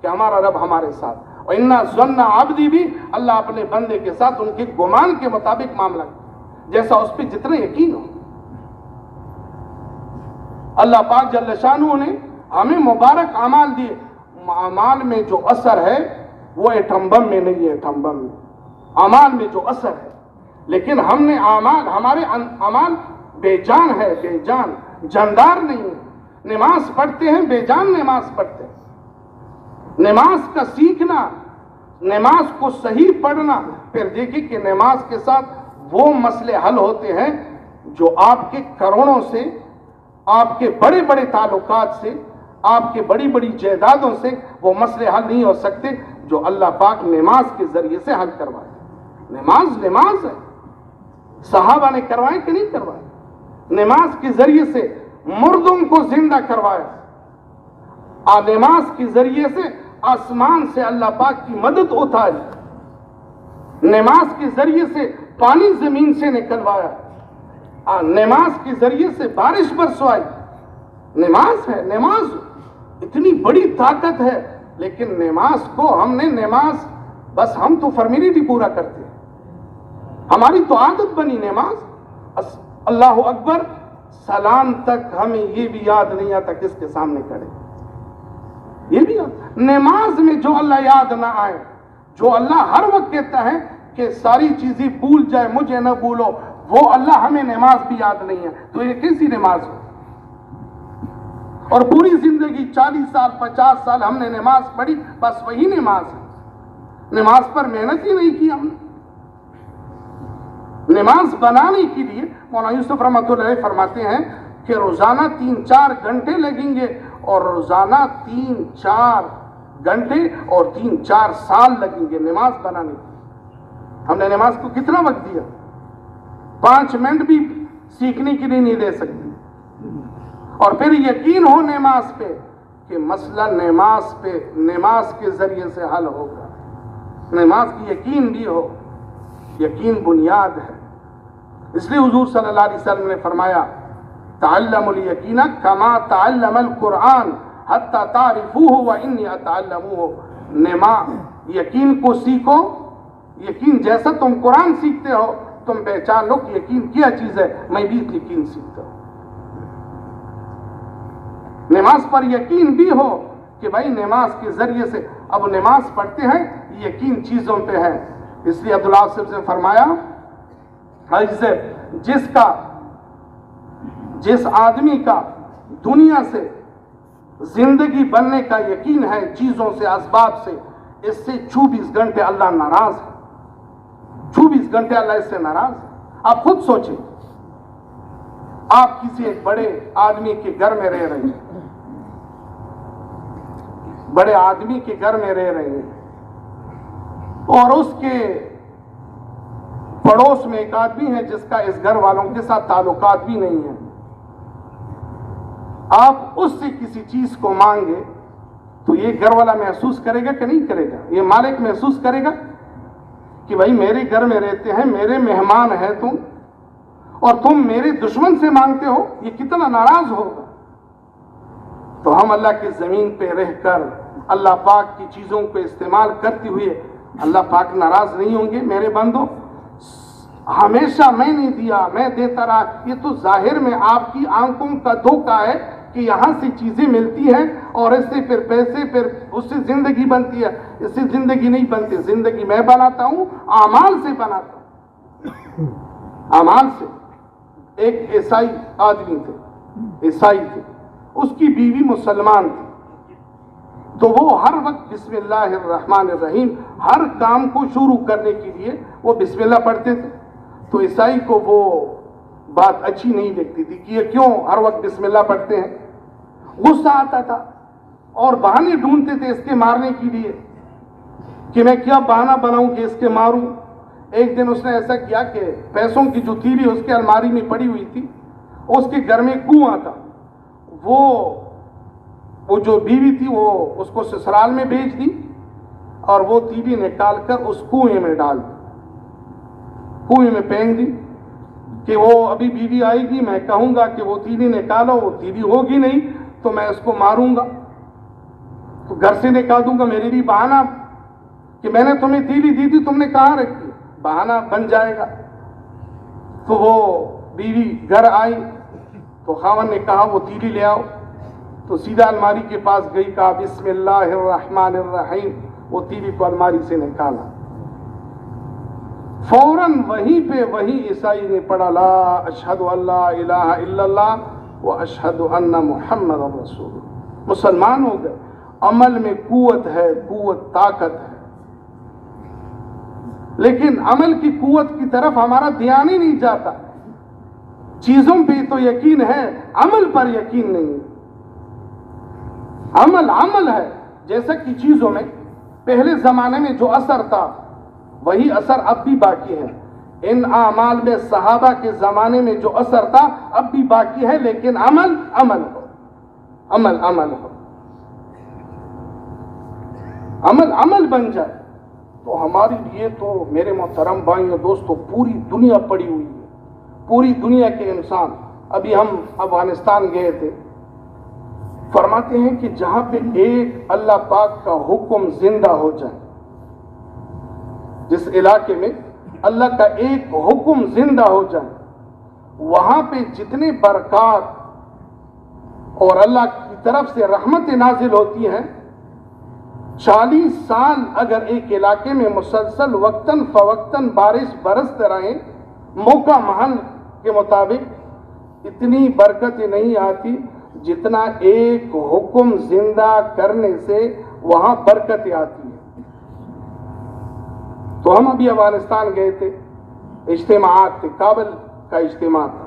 کہ ہمارا رب ہمارے ساتھ. اور اِنَّا ظَنَّ عَبْدِي بھی, اللہ اپنے بندے کے ساتھ ان کے گمان کے مطابق معاملہ جیسا اس پہ جتنا یقین ہو. اللہ پاک جل شانہ نے ہمیں مبارک اعمال دیے. اعمال میں جو اثر ہے وہ ایٹم بم میں نہیں ہے, ایٹم بم میں اعمال میں جو اثر ہے. لیکن ہم نے اعمال, ہمارے اعمال بے جان ہے, بے جان, جاندار نہیں ہے. نماز پڑھتے ہیں, بے جان نماز پڑھتے ہیں. نماز کا سیکھنا, نماز کو صحیح پڑھنا, پھر دیکھیں کہ نماز کے ساتھ وہ مسئلے حل ہوتے ہیں جو آپ کے کروڑوں سے, آپ کے بڑے بڑے تعلقات سے, آپ کے بڑی بڑی جائیدادوں سے وہ مسئلے حل نہیں ہو سکتے جو اللہ پاک نماز کے ذریعے سے حل کروائے. نماز ہے. صحابہ نے کروائے کہ نہیں کروائے؟ نماز کے ذریعے سے مردوں کو زندہ کروایا. نماز کے ذریعے سے آسمان سے اللہ پاک کی مدد اتاری. نماز کے ذریعے سے پانی زمین سے نکلوایا. نماز کے ذریعے سے بارش برسوائی. نماز ہے. نماز اتنی بڑی طاقت ہے. لیکن نماز کو ہم نے نماز بس ہم تو فارمیلٹی پورا کرتے ہیں, ہماری تو عادت بنی نماز. اللہ اکبر سلام تک ہمیں یہ بھی یاد نہیں آتا کس کے سامنے کرے. یہ بھی نماز میں جو اللہ یاد نہ آئے, جو اللہ ہر وقت کہتا ہے کہ ساری چیزیں بھول جائے مجھے نہ بھولو, وہ اللہ ہمیں نماز بھی یاد نہیں ہے. تو یہ کیسی نماز ہو؟ اور پوری زندگی 40 سال 50 سال ہم نے نماز پڑھی, بس وہی نماز ہے. نماز پر محنت ہی نہیں کی ہم نے. نماز بنانے کے لیے مولانا یوسف رحمۃ اللہ علیہ فرماتے ہیں کہ روزانہ 3-4 گھنٹے لگیں گے, اور روزانہ 3-4 گھنٹے اور 3-4 سال لگیں گے نماز بنانے کے. ہم نے نماز کو کتنا وقت دیا؟ 5 منٹ بھی سیکھنے کے لیے نہیں دے سکتے. اور پھر یقین ہو نماز پہ کہ مسئلہ نماز پہ نماز کے ذریعے سے حل ہوگا. نماز کی یقین بھی ہو. یقین بنیاد ہے. اس لیے حضور صلی اللہ علیہ وسلم نے فرمایا تعلم الیقین کما تعلم القرآن حتی تعرفوہ وانی اتعلموہ. یقین کو سیکھو, یقین جیسا تم قرآن سیکھتے ہو تم پہچان لو کہ یقین کیا چیز ہے, میں بھی یقین سیکھتا ہوں. نماز پر یقین بھی ہو کہ بھائی نماز کے ذریعے سے اب نماز پڑھتے ہیں, یقین چیزوں پہ ہے. اس لیے عبداللہ صاحب سے فرمایا جس آدمی کا دنیا سے زندگی بننے کا یقین ہے چیزوں سے, اسباب سے, اس سے 24 گھنٹے اللہ ناراض ہے. 24 گھنٹے اللہ اس سے ناراض ہے. آپ خود سوچیں، آپ کسی ایک بڑے آدمی کے گھر میں رہ رہے ہیں، بڑے آدمی کے گھر میں رہ رہے ہیں، اور اس کے پڑوس میں ایک آدمی ہے جس کا اس گھر والوں کے ساتھ تعلقات بھی نہیں ہے. آپ اس سے کسی چیز کو مانگے تو یہ گھر والا محسوس کرے گا کہ نہیں کرے گا؟ یہ مالک محسوس کرے گا کہ بھائی میرے گھر میں رہتے ہیں، میرے مہمان ہیں تم، اور تم میرے دشمن سے مانگتے ہو، یہ کتنا ناراض ہوگا. تو ہم اللہ کی زمین پہ رہ کر اللہ پاک کی چیزوں کو استعمال کرتے ہوئے اللہ پاک ناراض نہیں ہوں گے؟ میرے بندو، ہمیشہ میں نہیں دیا، میں دیتا رہا، یہ تو ظاہر میں آپ کی آنکھوں کا دھوکہ ہے کہ یہاں سے چیزیں ملتی ہیں اور اس سے پھر پیسے، پھر اس سے زندگی بنتی ہے. اس سے زندگی نہیں بنتی، زندگی میں بناتا ہوں، اعمال سے بناتا ہوں، اعمال سے. ایک عیسائی آدمی تھے، عیسائی تھے، اس کی بیوی مسلمان تھی، تو وہ ہر وقت بسم اللہ الرحمن الرحیم ہر کام کو شروع کرنے کے لیے وہ بسم اللہ پڑھتے تھے. تو عیسائی کو وہ بات اچھی نہیں لگتی تھی کہ یہ کیوں ہر وقت بسم اللہ پڑھتے ہیں. غصہ آتا تھا اور بہانے ڈھونڈتے تھے اس کے مارنے کے لیے کہ میں کیا بہانہ بناؤں کہ اس کے ماروں. ایک دن اس نے ایسا کیا کہ پیسوں کی جو تھیلی اس کے الماری میں پڑی ہوئی تھی، اس کے گھر میں کنواں تھا، وہ جو بیوی تھی وہ اس کو سسرال میں بھیج دی اور وہ تیلی نکال کر اس کنویں میں ڈال دی، کنویں میں پھینک دی کہ وہ ابھی بیوی آئے گی، میں کہوں گا کہ وہ تیلی نکالو، وہ تیلی ہوگی نہیں تو میں اس کو ماروں گا، تو گھر سے نکال دوں گا، میرے لیے بہانہ کہ میں نے تمہیں تیلی دی تھی تم نے کہاں رکھی، بہانہ بن جائے گا. تو وہ بیوی گھر آئی تو خاوند نے کہا وہ تیلی لے آؤ، تو سیدھا الماری کے پاس گئی، کہا بسم اللہ الرحمن الرحیم، وہ تیلی کو الماری سے نکالا. فوراً وہیں پہ وہی عیسائی نے پڑھا لا اشہد ان لا الہ الا اللہ و اشہد ان محمد رسول اللہ، مسلمان ہو گئے. عمل میں قوت ہے، قوت، طاقت ہے، لیکن عمل کی قوت کی طرف ہمارا دھیان ہی نہیں جاتا. چیزوں پہ تو یقین ہے، عمل پر یقین نہیں. عمل ہے. جیسا کہ چیزوں میں پہلے زمانے میں جو اثر تھا وہی اثر اب بھی باقی ہے. ان اعمال میں صحابہ کے زمانے میں جو اثر تھا اب بھی باقی ہے، لیکن عمل ہو، عمل بن جائے تو ہمارے لیے تو میرے محترم بھائی اور دوستو پوری دنیا پڑی ہوئی ہے، پوری دنیا کے انسان. ابھی ہم افغانستان گئے تھے، فرماتے ہیں کہ جہاں پہ ایک اللہ پاک کا حکم زندہ ہو جائے، جس علاقے میں اللہ کا ایک حکم زندہ ہو جائے، وہاں پہ جتنے برکات اور اللہ کی طرف سے رحمت نازل ہوتی ہیں، 40 سال اگر ایک علاقے میں مسلسل وقتاً فوقتاً بارش برستے رہیں موقع محل کے مطابق، اتنی برکتیں نہیں آتی جتنا ایک حکم زندہ کرنے سے وہاں برکتیں آتی ہیں. تو ہم ابھی افغانستان گئے تھے، اجتماعات تھے، کابل کا اجتماع تھا.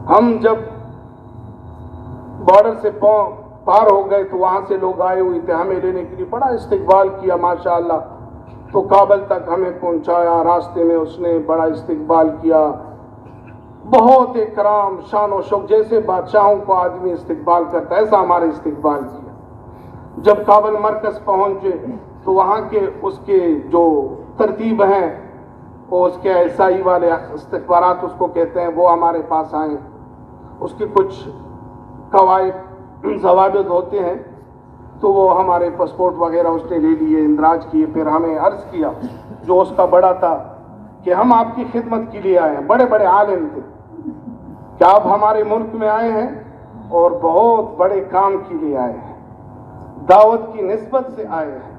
ہم جب بارڈر سے پار ہو گئے تو وہاں سے لوگ آئے ہوئے تھے ہمیں لینے کے لیے، بڑا استقبال کیا ماشاءاللہ. تو کابل تک ہمیں پہنچایا، راستے میں اس نے بڑا استقبال کیا، بہت اکرام، شان و شوق، جیسے بادشاہوں کو آدمی استقبال کرتا ہے ایسا ہمارا استقبال کیا. جب کابل مرکز پہنچے تو وہاں کے اس کے جو ترتیب ہیں، وہ اس کے عیسائی والے استخبارات اس کو کہتے ہیں، وہ ہمارے پاس آئے. اس کے کچھ قواعد ضوابط ہوتے ہیں، تو وہ ہمارے پاسپورٹ وغیرہ اس نے لے لیے، اندراج کیے. پھر ہمیں عرض کیا جو اس کا بڑا تھا کہ ہم آپ کی خدمت کے لیے آئے ہیں. بڑے بڑے عالم تھے کہ آپ ہمارے ملک میں آئے ہیں اور بہت بڑے کام کے لیے آئے ہیں، دعوت کی نسبت سے آئے ہیں،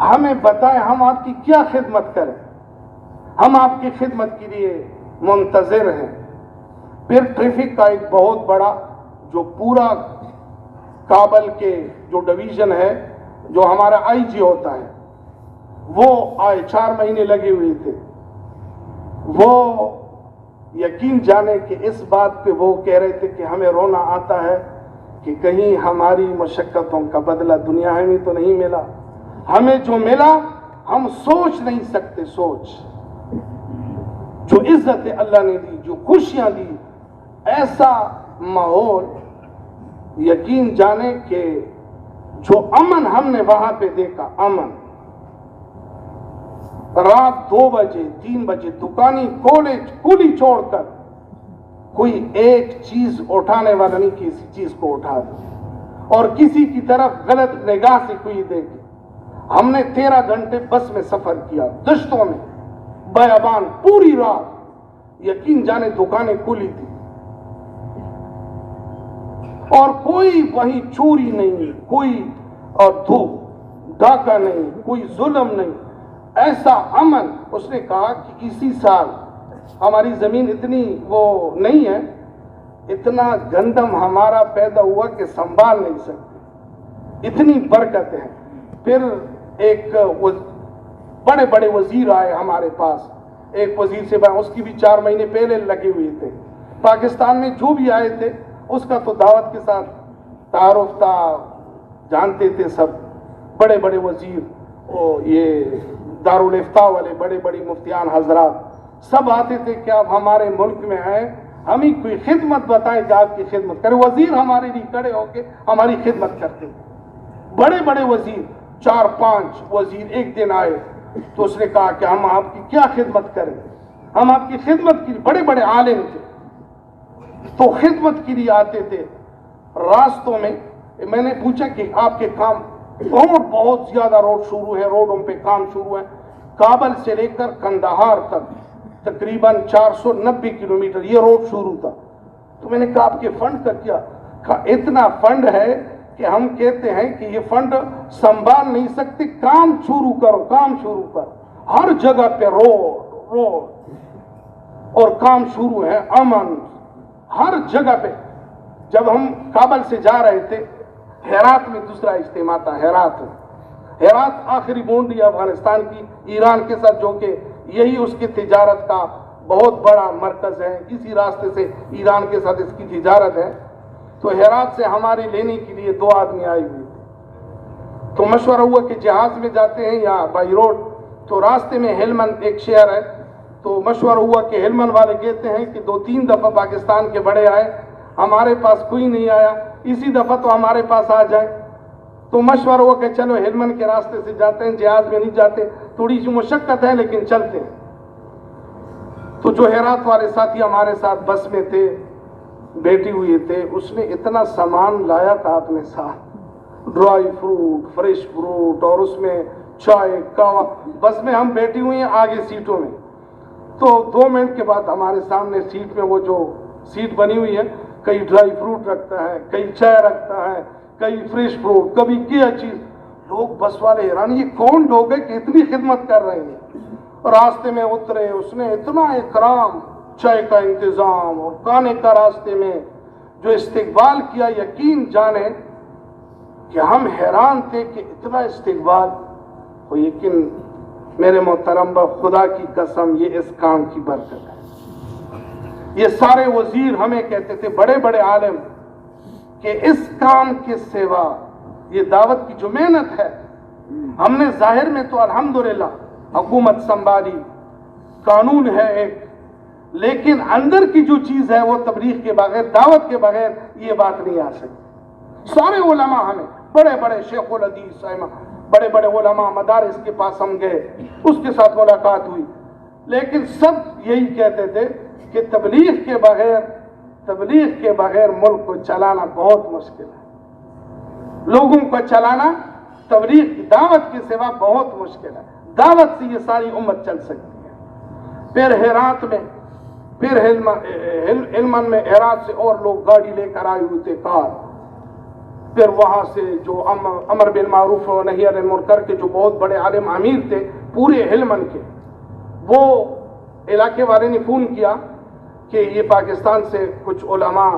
ہمیں بتائیں ہم آپ کی کیا خدمت کریں. ہم آپ کی خدمت کے لیے منتظر ہیں. پھر ٹریفک کا ایک بہت بڑا جو پورا کابل کے جو ڈویژن ہے، جو ہمارا آئی جی ہوتا ہے، وہ آئے. 4 مہینے لگے ہوئے تھے. وہ یقین جانے کہ اس بات پہ وہ کہہ رہے تھے کہ ہمیں رونا آتا ہے کہ کہیں ہماری مشقتوں کا بدلہ دنیا میں تو نہیں ملا. ہمیں جو ملا ہم سوچ نہیں سکتے. سوچ جو عزت اللہ نے دی, جو خوشیاں دی, ایسا ماحول, یقین جانے کہ جو امن ہم نے وہاں پہ دیکھا, امن. رات 2 بجے 3 بجے دکانی کھلی چھوڑ کر کوئی ایک چیز اٹھانے والا نہیں کسی چیز کو اٹھا دے, اور کسی کی طرف غلط نگاہ سے کوئی دیکھے. ہم نے 13 گھنٹے بس میں سفر کیا, دشتوں میں, بیابان, پوری رات. یقین جانے دکانیں کھلی تھی اور کوئی وہیں چوری نہیں, کوئی اور ڈاکہ نہیں, کوئی ظلم نہیں, ایسا امن. اس نے کہا کہ اسی سال ہماری زمین اتنی وہ نہیں ہے, اتنا گندم ہمارا پیدا ہوا کہ سنبھال نہیں سکتے, اتنی برکت ہے. پھر ایک بڑے بڑے وزیر آئے ہمارے پاس. ایک وزیر سے اس کی بھی 4 مہینے پہلے لگے ہوئے تھے. پاکستان میں جو بھی آئے تھے اس کا تو دعوت کے ساتھ تعارف تھا, جانتے تھے سب. بڑے بڑے وزیر, یہ دارالافتاء والے بڑے بڑے مفتیان حضرات سب آتے تھے کہ آپ ہمارے ملک میں آئے, ہمیں کوئی خدمت بتائیں کہ آپ کی خدمت کریں. وزیر ہمارے لیے کھڑے ہو کے ہماری خدمت کرتے. بڑے بڑے وزیر, 4-5 وزیر ایک دن آئے تو اس نے کہا کہ ہم آپ کی کیا خدمت کریں, ہم آپ کی خدمت کی. بڑے بڑے عالم تھے تو خدمت کے لیے آتے تھے. راستوں میں نے پوچھا کہ آپ کے کام, روڈ بہت زیادہ روڈ شروع ہے, روڈوں پہ کام شروع ہے. کابل سے لے کر کندہار تک تقریباً 490 کلومیٹر یہ روڈ شروع تھا. تو میں نے کہا آپ کے فنڈ کا کیا؟ کہا اتنا فنڈ ہے کہ ہم کہتے ہیں کہ یہ فنڈ سنبھال نہیں سکتے, کام شروع کرو, کام شروع کر. ہر جگہ پہ روڈ اور کام شروع ہے, امن ہر جگہ پہ. جب ہم کابل سے جا رہے تھے, ہیرات میں دوسرا اجتماع تھا. ہیرات آخری بونڈی افغانستان کی ایران کے ساتھ, جو کہ یہی اس کی تجارت کا بہت بڑا مرکز ہے, اسی راستے سے ایران کے ساتھ اس کی تجارت ہے. تو ہیرات سے ہمارے لینے کے لیے 2 آدمی آئے ہوئے تھے. تو مشورہ ہوا کہ جہاز میں جاتے ہیں یا بائی روڈ. تو راستے میں ہیلمند ایک شہر ہے, تو مشورہ ہوا کہ ہیلمند والے کہتے ہیں کہ 2-3 دفعہ پاکستان کے بڑے آئے, ہمارے پاس کوئی نہیں آیا, اسی دفعہ تو ہمارے پاس آ جائے. تو مشورہ ہوا کہ چلو ہیلمند کے راستے سے جاتے ہیں, جہاز میں نہیں جاتے, تھوڑی سی مشقت ہے لیکن چلتے ہیں. تو جو ہیرات والے ساتھی ہمارے ساتھ بس میں تھے, بیٹھے ہوئے تھے, اس نے اتنا سامان لایا تھا اپنے ساتھ, ڈرائی فروٹ, فریش فروٹ, اور اس میں چائے, کہوا. بس میں ہم بیٹھے ہوئے ہیں آگے سیٹوں میں. تو 2 منٹ کے بعد ہمارے سامنے سیٹ میں وہ جو سیٹ بنی ہوئی ہے, کئی ڈرائی فروٹ رکھتا ہے, کئی چائے رکھتا ہے, کئی فریش فروٹ, کبھی کیا چیز. لوگ بس والے حیران, یہ کون لوگ ہیں کہ اتنی خدمت کر رہے ہیں. راستے میں اترے, اس نے اتنا اکرام, چائے کا انتظام اور کھانے کا راستے میں جو استقبال کیا, یقین جانے کہ ہم حیران تھے کہ اتنا استقبال. لیکن میرے محترم خدا کی قسم یہ اس کام کی برکت ہے. یہ سارے وزیر ہمیں کہتے تھے, بڑے بڑے عالم, کہ اس کام کے سوا یہ دعوت کی جو محنت ہے, ہم نے ظاہر میں تو الحمدللہ حکومت سنبھالی, قانون ہے ایک, لیکن اندر کی جو چیز ہے وہ تبلیغ کے بغیر, دعوت کے بغیر یہ بات نہیں آ سکتی. سارے علماء ہمیں, بڑے بڑے شیخ الحدیث, بڑے بڑے علماء مدارس کے پاس ہم گئے, اس کے ساتھ ملاقات ہوئی, لیکن سب یہی کہتے تھے کہ تبلیغ کے بغیر ملک کو چلانا بہت مشکل ہے. لوگوں کو چلانا تبلیغ کی دعوت کے سوا بہت مشکل ہے. دعوت سے یہ ساری امت چل سکتی ہے. پھر ہیرات میں, پھر ہیلمند میں ہیرات سے اور لوگ گاڑی لے کر آئے ہوئے تھے, کار. پھر وہاں سے جو امر بالمعروف و نہی عن المنکر کے جو بہت بڑے عالم امیر تھے پورے ہیلمند کے, وہ علاقے والے نے فون کیا کہ یہ پاکستان سے کچھ علماء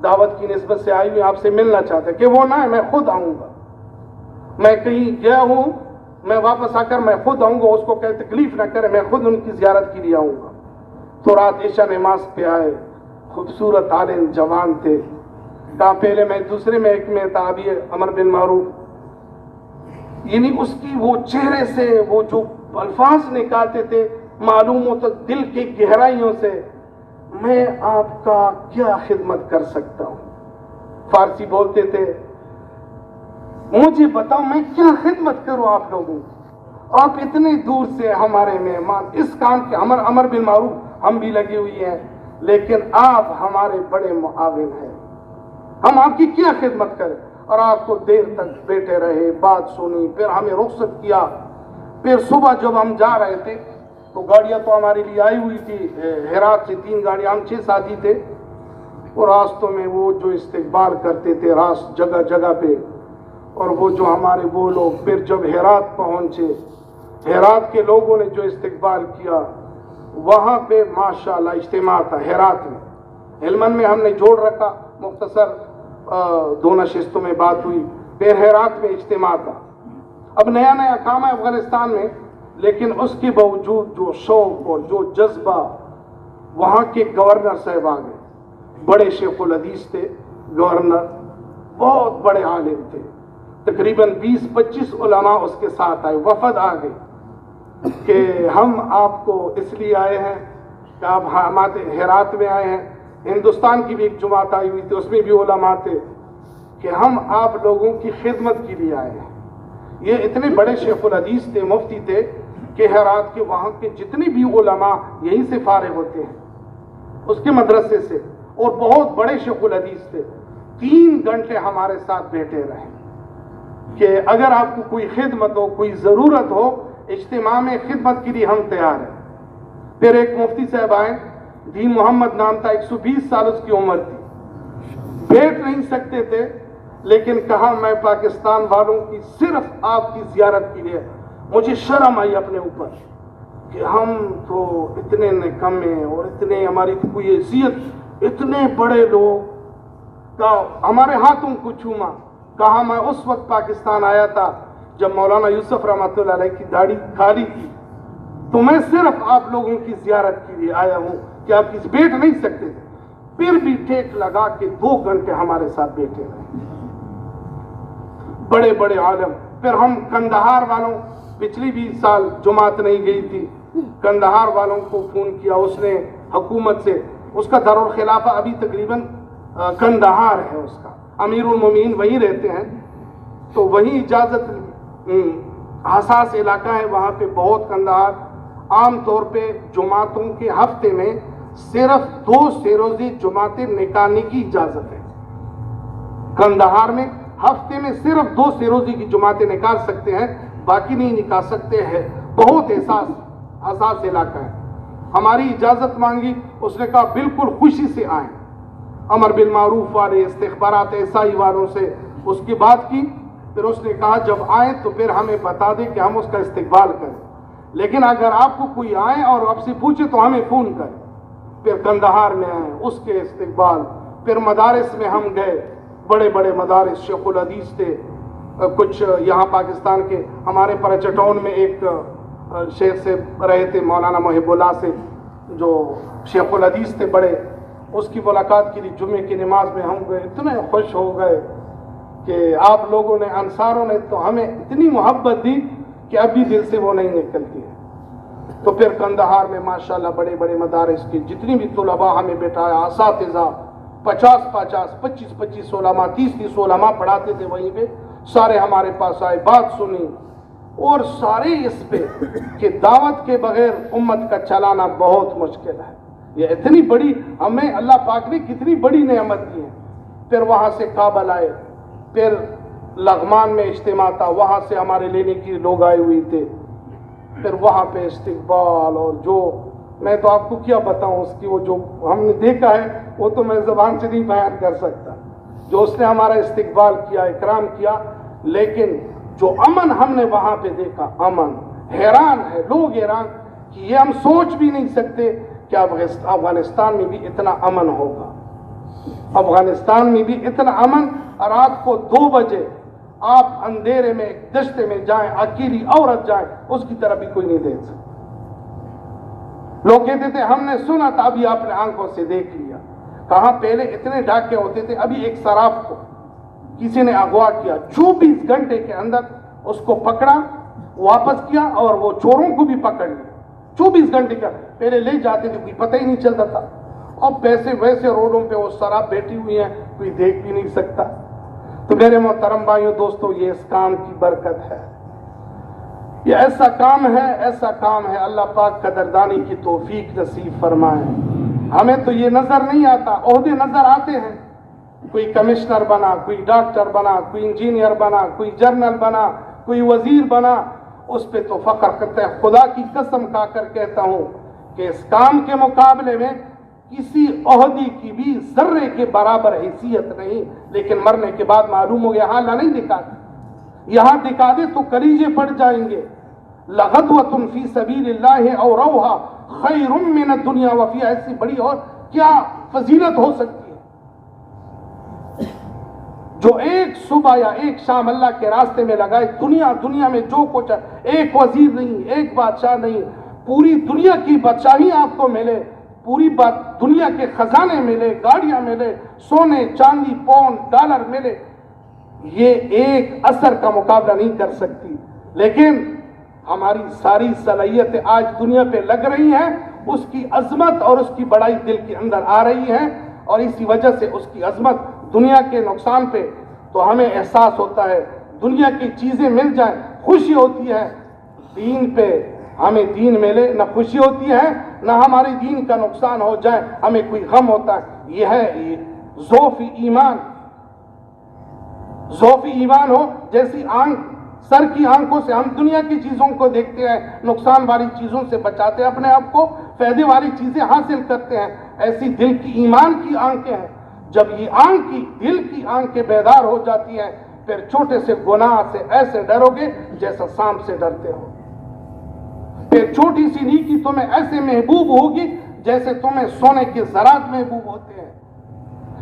دعوت کی نسبت سے آئی ہوئی, آپ سے ملنا چاہتے. کہ وہ نہ, میں خود آؤں گا, میں کہیں گیا ہوں, میں واپس آ کر میں خود آؤں گا, اس کو کہ تکلیف نہ کرے, میں خود ان کی زیارت کے لیے آؤں گا. تو رات عشاء نماز پہ آئے، خوبصورت عالم جوان تھے، کہا پہلے میں دوسرے محکمے میں تھا، ابھی امر بالمعروف، یعنی اس کی وہ چہرے سے وہ جو الفاظ نکالتے تھے معلوم ہوتا دل کی گہرائیوں سے میں آپ کا کیا خدمت کر سکتا ہوں۔ فارسی بولتے تھے، مجھے بتاؤ میں کیا خدمت کروں آپ لوگوں کی، آپ اتنی دور سے ہمارے مہمان، اس کام کے امر بالمعروف ہم بھی لگے ہوئی ہیں، لیکن آپ ہمارے بڑے معاون ہیں، ہم آپ کی کیا خدمت کریں؟ اور آپ کو دیر تک بیٹھے رہے، بات سنی، پھر ہمیں رخصت کیا۔ پھر صبح جب ہم جا رہے تھے تو گاڑیاں تو ہمارے لیے آئی ہوئی تھی، ہرات سے 3 گاڑیاں، ہم 6 ساتھی تھے، اور راستوں میں وہ جو استقبال کرتے تھے راست جگہ جگہ پہ، اور وہ جو ہمارے وہ لوگ، پھر جب ہرات پہنچے، ہرات کے لوگوں نے جو استقبال کیا، وہاں پہ ماشاءاللہ اجتماع تھا ہرات میں، ہلمند میں ہم نے جوڑ رکھا، مختصر 2 نشستوں میں بات ہوئی، پھر ہرات میں اجتماع تھا۔ اب نیا نیا کام ہے افغانستان میں، لیکن اس کے باوجود جو شوق اور جو جذبہ، وہاں کے گورنر صاحب آ گئے، بڑے شیخ الحدیث تھے گورنر، بہت بڑے عالم تھے، تقریباً 20-25 علماء اس کے ساتھ آئے، وفد آ گئے کہ ہم آپ کو اس لیے آئے ہیں کہ آپ ہمارے ہرات میں آئے ہیں، ہندوستان کی بھی ایک جماعت آئی ہوئی تھی، اس میں بھی علماء تھے، کہ ہم آپ لوگوں کی خدمت کے لیے آئے ہیں۔ یہ اتنے بڑے شیخ الحدیث تھے، مفتی تھے، کہ ہرات کے وہاں کے جتنے بھی علماء یہیں سے فارغ ہوتے ہیں، اس کے مدرسے سے، اور بہت بڑے شیخ الحدیث تھے، 3 گھنٹے ہمارے ساتھ بیٹھے رہے کہ اگر آپ کو کوئی خدمت ہو، کوئی ضرورت ہو، اجتماع میں خدمت کے لیے ہم تیار ہیں۔ پھر ایک مفتی صاحب آئے، دین محمد نام تھا، 120 سال اس کی عمر تھی، بیٹھ نہیں سکتے تھے، لیکن کہا میں پاکستان والوں کی صرف آپ کی زیارت کے لیے، مجھے شرم آئی اپنے اوپر کہ ہم تو اتنے نکمے اور اتنے ہماری کوئی حیثیت، اتنے بڑے لوگ کا ہمارے ہاتھوں کو چوما۔ کہا میں اس وقت پاکستان آیا تھا جب مولانا یوسف رحمۃ اللہ علیہ کی داڑھی کھالی تھی، تو میں صرف آپ لوگوں کی زیارت کے لیے آیا ہوں کہ آپ کسی بیٹھ نہیں سکتے تھے، پھر بھی ٹیک لگا کے 2 گھنٹے ہمارے ساتھ بیٹھے رہے، بڑے بڑے عالم۔ پھر ہم کندہار والوں، پچھلی بھی سال جماعت نہیں گئی تھی، کندہار والوں کو فون کیا اس نے حکومت سے، اس کا دارالخلافہ ابھی تقریباً کندہار ہے، اس کا امیر المومنین وہیں رہتے ہیں، تو وہیں اجازت، حساس علاقہ ہے وہاں پہ بہت، کندہار عام طور پہ جماعتوں کے ہفتے میں صرف 2 سیروزی جماعتیں نکالنے کی اجازت ہے، کندہار میں ہفتے میں صرف 2 سیروزی کی جماعتیں نکال سکتے ہیں، باقی نہیں نکال سکتے ہیں، بہت حساس علاقہ ہے۔ ہماری اجازت مانگی، اس نے کہا بالکل خوشی سے آئیں، امر بالمعروف والے، استخبارات ایسائی والوں سے اس کی بات کی، پھر اس نے کہا جب آئیں تو پھر ہمیں بتا دیں کہ ہم اس کا استقبال کریں، لیکن اگر آپ کو کوئی آئے اور آپ سے پوچھے تو ہمیں فون کریں۔ پھر کندہار میں آئے، اس کے استقبال، پھر مدارس میں ہم گئے، بڑے بڑے مدارس، شیخ الحدیث تھے، کچھ یہاں پاکستان کے، ہمارے پرچٹون میں ایک شیخ سے رہے تھے، مولانا محب اللہ سے، جو شیخ الحدیث تھے بڑے، اس کی ملاقات کے لیے جمعے کی نماز میں ہم گئے، اتنے خوش ہو گئے کہ آپ لوگوں نے، انصاروں نے تو ہمیں اتنی محبت دی کہ ابھی دل سے وہ نہیں نکلتی ہے۔ تو پھر کندہار میں ماشاءاللہ بڑے بڑے مدارس کی جتنی بھی طلباء ہمیں بٹھایا، اساتذہ 50-50، 25-25 علماء، 30-30 علماء پڑھاتے تھے وہیں پہ، سارے ہمارے پاس آئے، بات سنی، اور سارے اس پہ کہ دعوت کے بغیر امت کا چلانا بہت مشکل ہے، یہ اتنی بڑی ہمیں اللہ پاک نے کتنی بڑی نعمت دی ہے۔ پھر وہاں سے کابل آئے، پھر لغمان میں اجتماع تھا، وہاں سے ہمارے لینے کی لوگ آئے ہوئے تھے، پھر وہاں پہ استقبال، اور جو میں تو آپ کو کیا بتاؤں، اس کی وہ جو ہم نے دیکھا ہے وہ تو میں زبان سے نہیں بیان کر سکتا، جو اس نے ہمارا استقبال کیا، اکرام کیا، لیکن جو امن ہم نے وہاں پہ دیکھا، امن، حیران ہے لوگ، حیران کہ یہ ہم سوچ بھی نہیں سکتے کہ افغانستان میں بھی اتنا امن ہوگا، افغانستان میں بھی اتنا امن، اور رات کو 2 بجے آپ اندھیرے میں ایک دشتے میں جائیں، اکیلی عورت جائیں، اس کی طرف بھی کوئی نہیں دیکھ سکتا۔ لوگ کہتے تھے ہم نے سنا تھا، ابھی آپ نے آنکھوں سے دیکھ لیا. کہاں پہلے اتنے ڈاکے ہوتے تھے، ابھی ایک صراف کو کسی نے اغوا کیا، 24 گھنٹے کے اندر اس کو پکڑا، واپس کیا اور وہ چوروں کو بھی پکڑ لیا. 24 گھنٹے کا پہلے لے جاتے تھے، کوئی پتہ ہی نہیں چلتا تھا. اب پیسے ویسے روڈوں پہ وہ شراب بیٹھی ہوئی ہیں، کوئی دیکھ بھی نہیں سکتا. تو میرے محترم بھائیوں دوستو، یہ اس کام کی برکت ہے. یہ ایسا کام ہے، ایسا کام ہے. اللہ پاک قدردانی کی توفیق نصیب فرمائے. ہمیں تو یہ نظر نہیں آتا، عہدے نظر آتے ہیں. کوئی کمشنر بنا، کوئی ڈاکٹر بنا، کوئی انجینئر بنا، کوئی جنرل بنا، کوئی وزیر بنا، اس پہ تو فخر کرتے ہیں. خدا کی قسم کھا کر کہتا ہوں کہ اس کام کے مقابلے میں کسی عہدے کی بھی ذرے کے برابر حیثیت نہیں. لیکن مرنے کے بعد معلوم ہو گیا ہاں اللہ نہیں دکھاتا. یہاں دکھا دے تو کلیجے پڑ جائیں گے. لغدوۃ فی سبیل اللہ او روحا خیر من الدنیا وفی، ایسی بڑی اور کیا فضیلت ہو سکتی ہے جو ایک صبح یا ایک شام اللہ کے راستے میں لگائے. دنیا میں جو کچھ ہے، ایک وزیر نہیں، ایک بادشاہ نہیں، پوری دنیا کی بادشاہی آپ کو ملے، پوری دنیا کے خزانے ملے، گاڑیاں ملے، سونے چاندی پاؤنڈ ڈالر ملے، یہ ایک اثر کا مقابلہ نہیں کر سکتی. لیکن ہماری ساری صلاحیتیں آج دنیا پہ لگ رہی ہیں، اس کی عظمت اور اس کی بڑائی دل کے اندر آ رہی ہے، اور اسی وجہ سے اس کی عظمت دنیا کے نقصان پہ تو ہمیں احساس ہوتا ہے. دنیا کی چیزیں مل جائیں خوشی ہوتی ہے، دین پہ ہمیں دین ملے نہ خوشی ہوتی ہے، نہ ہمارے دین کا نقصان ہو جائے ہمیں کوئی غم ہوتا ہے. یہ ہے ضعف ایمان. ضعف ایمان ہو جیسی سر کی آنکھوں سے ہم دنیا کی چیزوں کو دیکھتے ہیں، نقصان والی چیزوں سے بچاتے ہیں اپنے آپ کو، فائدے والی چیزیں حاصل کرتے ہیں، ایسی دل کی ایمان کی آنکھیں ہیں. جب یہ دل کی آنکھیں بیدار ہو جاتی ہیں، پھر چھوٹے سے گناہ سے ایسے ڈرو گے جیسا سانپ سے ڈرتے ہو. پھر چھوٹی سی نیکی تمہیں ایسے محبوب ہوگی جیسے تمہیں سونے کے زرات محبوب ہوتے ہیں.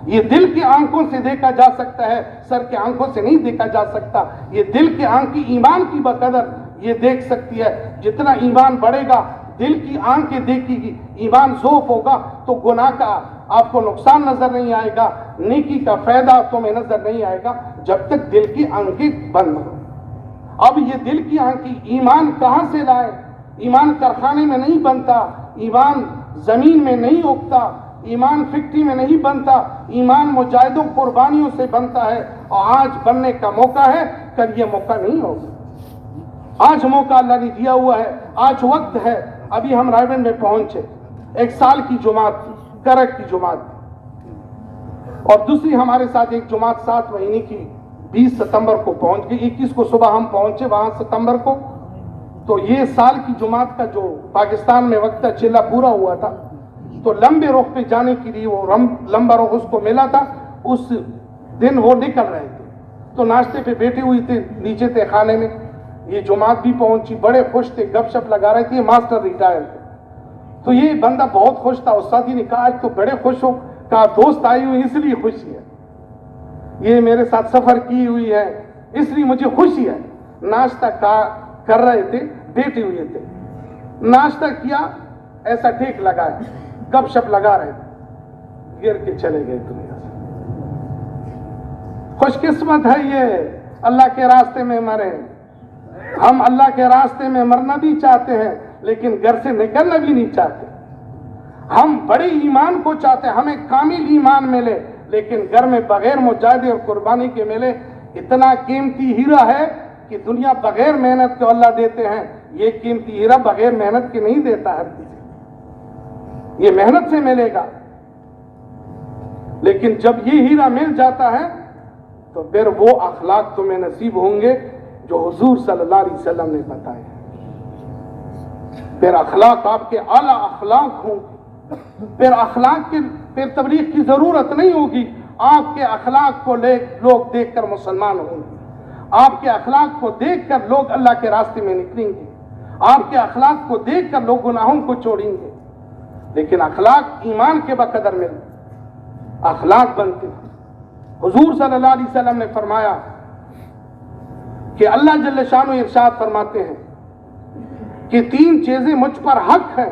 یہ دل کی آنکھوں سے دیکھا جا سکتا ہے، سر کے آنکھوں سے نہیں دیکھا جا سکتا. یہ دل کی آنکھ ایمان کی بقدر یہ دیکھ سکتی ہے. جتنا ایمان بڑھے گا دل کی آنکھیں دیکھے گی. ایمان ضعف ہوگا تو گناہ کا آپ کو نقصان نظر نہیں آئے گا، نیکی کا فائدہ تمہیں نظر نہیں آئے گا جب تک دل کی آنکھیں بند ہو. اب یہ دل کی آنکھیں ایمان کہاں سے لائے؟ ایمان کارخانے میں نہیں بنتا، ایمان زمین میں نہیں اگتا، ایمان فیکٹری میں نہیں بنتا، ایمان مجاہدوں قربانیوں سے بنتا ہے. اور آج بننے کا موقع ہے، کل یہ موقع نہیں ہوگا. آج موقع اللہ نے دیا ہوا ہے، آج وقت ہے. ابھی ہم رائے گنج میں پہنچے، 1 سال کی جماعت تھی، کرک کی جماعت تھی، اور دوسری ہمارے ساتھ ایک جماعت 7 مہینے کی 20 ستمبر کو پہنچ گئی. 21 کو صبح ہم پہنچے وہاں ستمبر کو. تو یہ سال کی جماعت کا جو پاکستان میں وقت چلا پورا ہوا تھا، تو لمبے رخ پہ جانے کے لیے وہ لمبا رخ اس کو ملا تھا. اس دن وہ نکل رہے تھے، تو ناشتے پہ بیٹھے ہوئی تھے، نیچے تھے خانے میں. یہ جماعت بھی پہنچی، بڑے خوش تھے، گپ شپ لگا رہے تھے. ماسٹر ریٹائر تھے. تو یہ بندہ بہت خوش تھا. استاد نے کہا آج تو بڑے خوش ہو. کہا دوست آئی ہوئی اس لیے خوشی ہے، یہ میرے ساتھ سفر کی ہوئی ہے اس لیے مجھے خوشی ہے. ناشتہ کر رہے تھے، بیٹھے ہوئے تھے، ناشتہ کیا، ایسا ٹھیک لگا، گپ شپ لگا رہے تھے، گر کے چلے گئے دنیا سے. خوش قسمت ہے یہ اللہ کے راستے میں مرے. ہم اللہ کے راستے میں مرنا بھی چاہتے ہیں لیکن گھر سے نکلنا بھی نہیں چاہتے. ہم بڑے ایمان کو چاہتے ہیں، ہمیں کامل ایمان ملے، لیکن گھر میں بغیر مجاہدے اور قربانی کے ملے. اتنا قیمتی ہیرا ہے کہ دنیا بغیر محنت کے اللہ دیتے ہیں، یہ قیمتی ہیرا بغیر محنت کے نہیں دیتا ہر کسی، یہ محنت سے ملے گا. لیکن جب یہ ہیرا مل جاتا ہے تو پھر وہ اخلاق تمہیں نصیب ہوں گے جو حضور صلی اللہ علیہ وسلم نے بتائے. پھر اخلاق آپ کے اعلیٰ اخلاق ہوں گے. پھر تبلیغ کی ضرورت نہیں ہوگی. آپ کے اخلاق کو لوگ دیکھ کر مسلمان ہوں گے. آپ کے اخلاق کو دیکھ کر لوگ اللہ کے راستے میں نکلیں گے. آپ کے اخلاق کو دیکھ کر لوگ گناہوں کو چھوڑیں گے. لیکن اخلاق ایمان کے بقدر میں اخلاق بنتے ہیں. حضور صلی اللہ علیہ وسلم نے فرمایا کہ اللہ جل شانہ ارشاد فرماتے ہیں کہ 3 چیزیں مجھ پر حق ہیں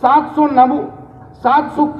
700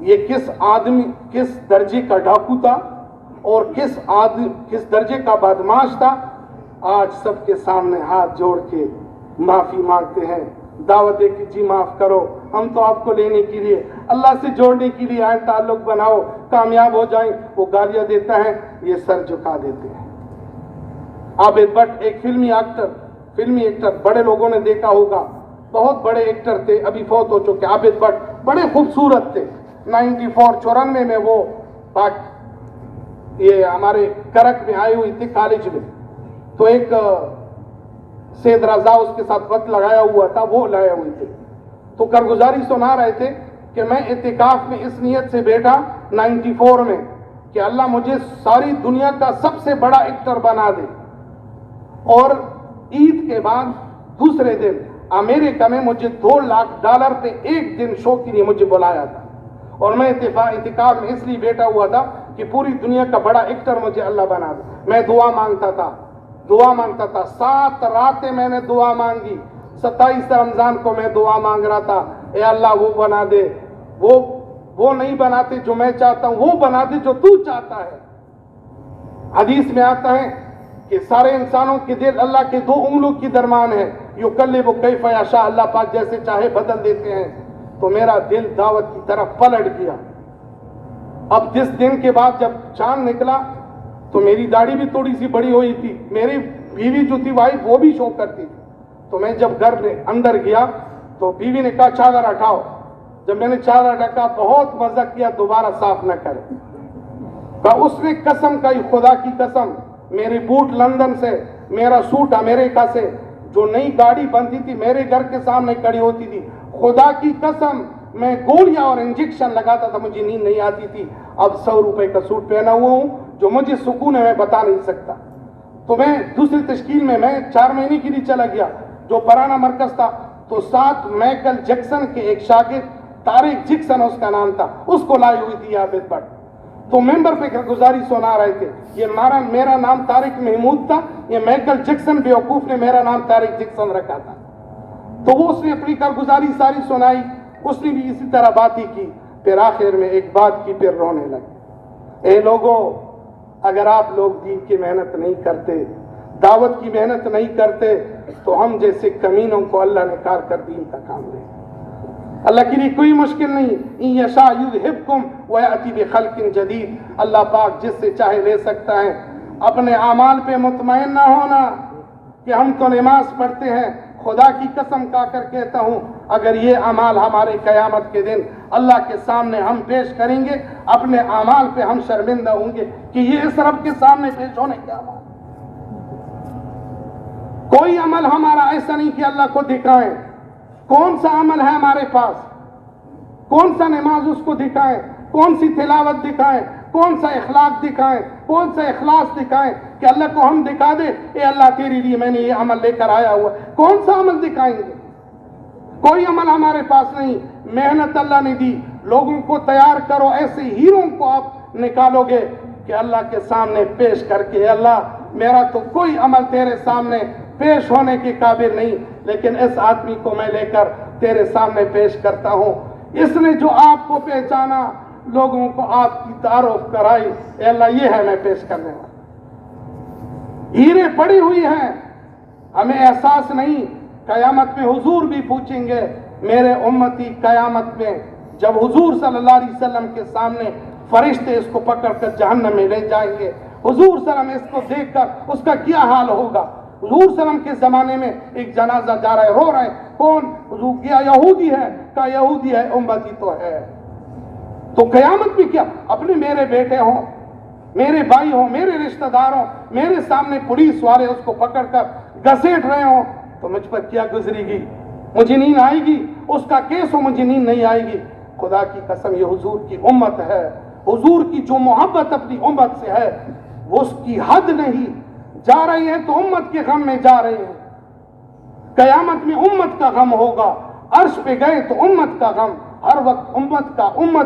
یہ کس درجے کا ڈاکو تھا اور کس درجے کا بدماش تھا، آج سب کے سامنے ہاتھ جوڑ کے معافی مانگتے ہیں، دعوت دے کہ جی معاف کرو، ہم تو آپ کو لینے کے لیے، اللہ سے جوڑنے کے لیے آئے، تعلق بناؤ، کامیاب ہو جائیں۔ وہ گالیاں دیتا ہے، یہ سر جھکا دیتے ہیں۔ عابد بٹ ایک فلمی ایکٹر بڑے لوگوں نے دیکھا ہوگا، بہت بڑے ایکٹر تھے، ابھی فوت ہو چکے۔ عابد بٹ بڑے خوبصورت تھے۔ 94 میں وہ یہ ہمارے کرک میں آئی ہوئی تھی کالج میں، تو ایک سید رضا اس کے ساتھ وقت لگایا ہوا تھا، وہ لائے ہوئے تھے، تو کارگزاری سنا رہے تھے کہ میں اعتکاف میں اس نیت سے بیٹھا 94 میں کہ اللہ مجھے ساری دنیا کا سب سے بڑا ایکٹر بنا دے، اور عید کے بعد دوسرے دن امریکہ میں مجھے $2 لاکھ پہ ایک دن شو کے لیے مجھے بلایا تھا، اور میں اعتکاف میں اس لیے بیٹھا ہوا تھا کہ پوری دنیا کا بڑا ایکٹر مجھے اللہ بنا دے۔ میں دعا مانگتا تھا 7 راتیں میں نے دعا مانگی، 27 رمضان کو میں دعا مانگ رہا تھا، اے اللہ وہ بنا دے، وہ نہیں بناتے جو میں چاہتا ہوں، وہ بنا دے جو تو چاہتا ہے۔ حدیث میں آتا ہے کہ سارے انسانوں کے دل اللہ کے 2 انگلوں کی درمیان ہے، یقلب کیف یشاء، اللہ پاک جیسے چاہے بدل دیتے ہیں۔ تو میرا دل دعوت کی طرف پلٹ گیا۔ اب جس دن کے بعد جب چاند نکلا تو میری داڑھی بھی تھوڑی سی بڑی ہوئی تھی، میری بیوی جو تھی وائف وہ بھی شو کرتی تھی، تو میں جب گھر میں اندر گیا تو بیوی نے کہا چادر ہٹاؤ، جب میں نے چادر ہٹا بہت مزہ کیا، دوبارہ صاف نہ کرے، کہا اس نے قسم کہی، خدا کی قسم، میرے بوٹ لندن سے، میرا سوٹ امریکہ سے، جو نئی گاڑی بنتی تھی میرے گھر کے سامنے کھڑی ہوتی تھی، خدا کی قسم میں گولیاں اور انجیکشن لگاتا تھا، مجھے نیند نہیں آتی تھی۔ اب $100 کا سوٹ پہنا ہوا ہوں جو مجھے سکون ہے، میں بتا نہیں سکتا۔ تو میں دوسری تشکیل میں 4 مہینے کے لیے چلا گیا، جو پرانا مرکز تھا، تو ساتھ مائیکل جیکسن کے ایک شاگرد، طارق جیکسن اس کا نام تھا، اس کو لائی ہوئی تھی عابد بٹ، تو ممبر پہ گزاری سنا رہے تھے، یہ میرا نام طارق محمود تھا، یہ مائیکل جیکسن بیوقوف نے میرا نام طارق جیکسن رکھا تھا۔ تو وہ اس نے اپنی کارگزاری ساری سنائی، اس نے بھی اسی طرح بات ہی کی، پھر آخر میں ایک بات کی، پھر رونے لگے۔ اے لوگوں، اگر آپ لوگ دین کی محنت نہیں کرتے، دعوت کی محنت نہیں کرتے، تو ہم جیسے کمینوں کو اللہ نے کار کر دین کا کام دے۔ اللہ کے لیے کوئی مشکل نہیں، ان یشاء یذھبکم ویأتی بخلق جدید، اللہ پاک جس سے چاہے لے سکتا ہے۔ اپنے اعمال پہ مطمئن نہ ہونا کہ ہم تو نماز پڑھتے ہیں، خدا کی قسم کھا کر کہتا ہوں، اگر یہ اعمال ہمارے قیامت کے دن اللہ کے سامنے ہم پیش کریں گے، اپنے اعمال پہ ہم شرمندہ ہوں گے کہ یہ اس رب کے سامنے پیش ہونے کے اعمال۔ کوئی عمل ہمارا ایسا نہیں کہ اللہ کو دکھائیں۔ کون سا عمل ہے ہمارے پاس؟ کون سا نماز اس کو دکھائیں؟ کون سی تلاوت دکھائیں؟ کون سا اخلاق دکھائیں؟ کون سا اخلاص دکھائیں کہ اللہ کو ہم دکھا دے، اے اللہ تیرے لیے میں نے یہ عمل لے کر آیا ہوا؟ کون سا عمل دکھائیں گے؟ کوئی عمل ہمارے پاس نہیں۔ محنت اللہ نے دی، لوگوں کو تیار کرو، ایسے ہیروں کو آپ نکالو گے کہ اللہ کے سامنے پیش کر کے، اے اللہ میرا تو کوئی عمل تیرے سامنے پیش ہونے کے قابل نہیں، لیکن اس آدمی کو میں لے کر تیرے سامنے پیش کرتا ہوں، اس نے جو آپ کو پہچانا، لوگوں کو آپ کی تعارف کرائی، اے اللہ یہ ہے میں پیش کرنے والا۔ ہیرے پڑی ہوئی ہیں، ہمیں احساس نہیں۔ قیامت میں حضور بھی پوچھیں گے، میرے امتی قیامت میں جب حضور صلی اللہ علیہ وسلم کے سامنے فرشتے اس کو پکڑ کر جہنم میں لے جائیں گے، حضور صلی اللہ علیہ وسلم اس کو دیکھ کر اس کا کیا حال ہوگا؟ حضور صلی اللہ علیہ وسلم کے زمانے میں ایک جنازہ جا رہا ہے، رو رہے ہیں، کون؟ حضور کیا یہودی ہے؟ کہا یہودی ہے، امتی تو ہے۔ تو قیامت بھی کیا؟ اپنے میرے بیٹے ہوں، میرے بھائی ہوں، میرے رشتہ دار ہوں، میرے سامنے پولیس والے اس کو پکڑ کر گھسیٹ رہے ہوں، تو مجھ پر کیا گزرے گی؟ مجھے نیند آئے گی؟ اس کا کیس ہو، مجھے نیند نہیں آئے گی۔ خدا کی قسم یہ حضور کی امت ہے، حضور کی جو محبت اپنی امت سے ہے وہ اس کی حد نہیں۔ جا رہی ہے تو امت کے غم میں جا رہے ہیں، قیامت میں امت کا غم ہوگا، عرش پہ گئے تو امت کا غم، ہر وقت امت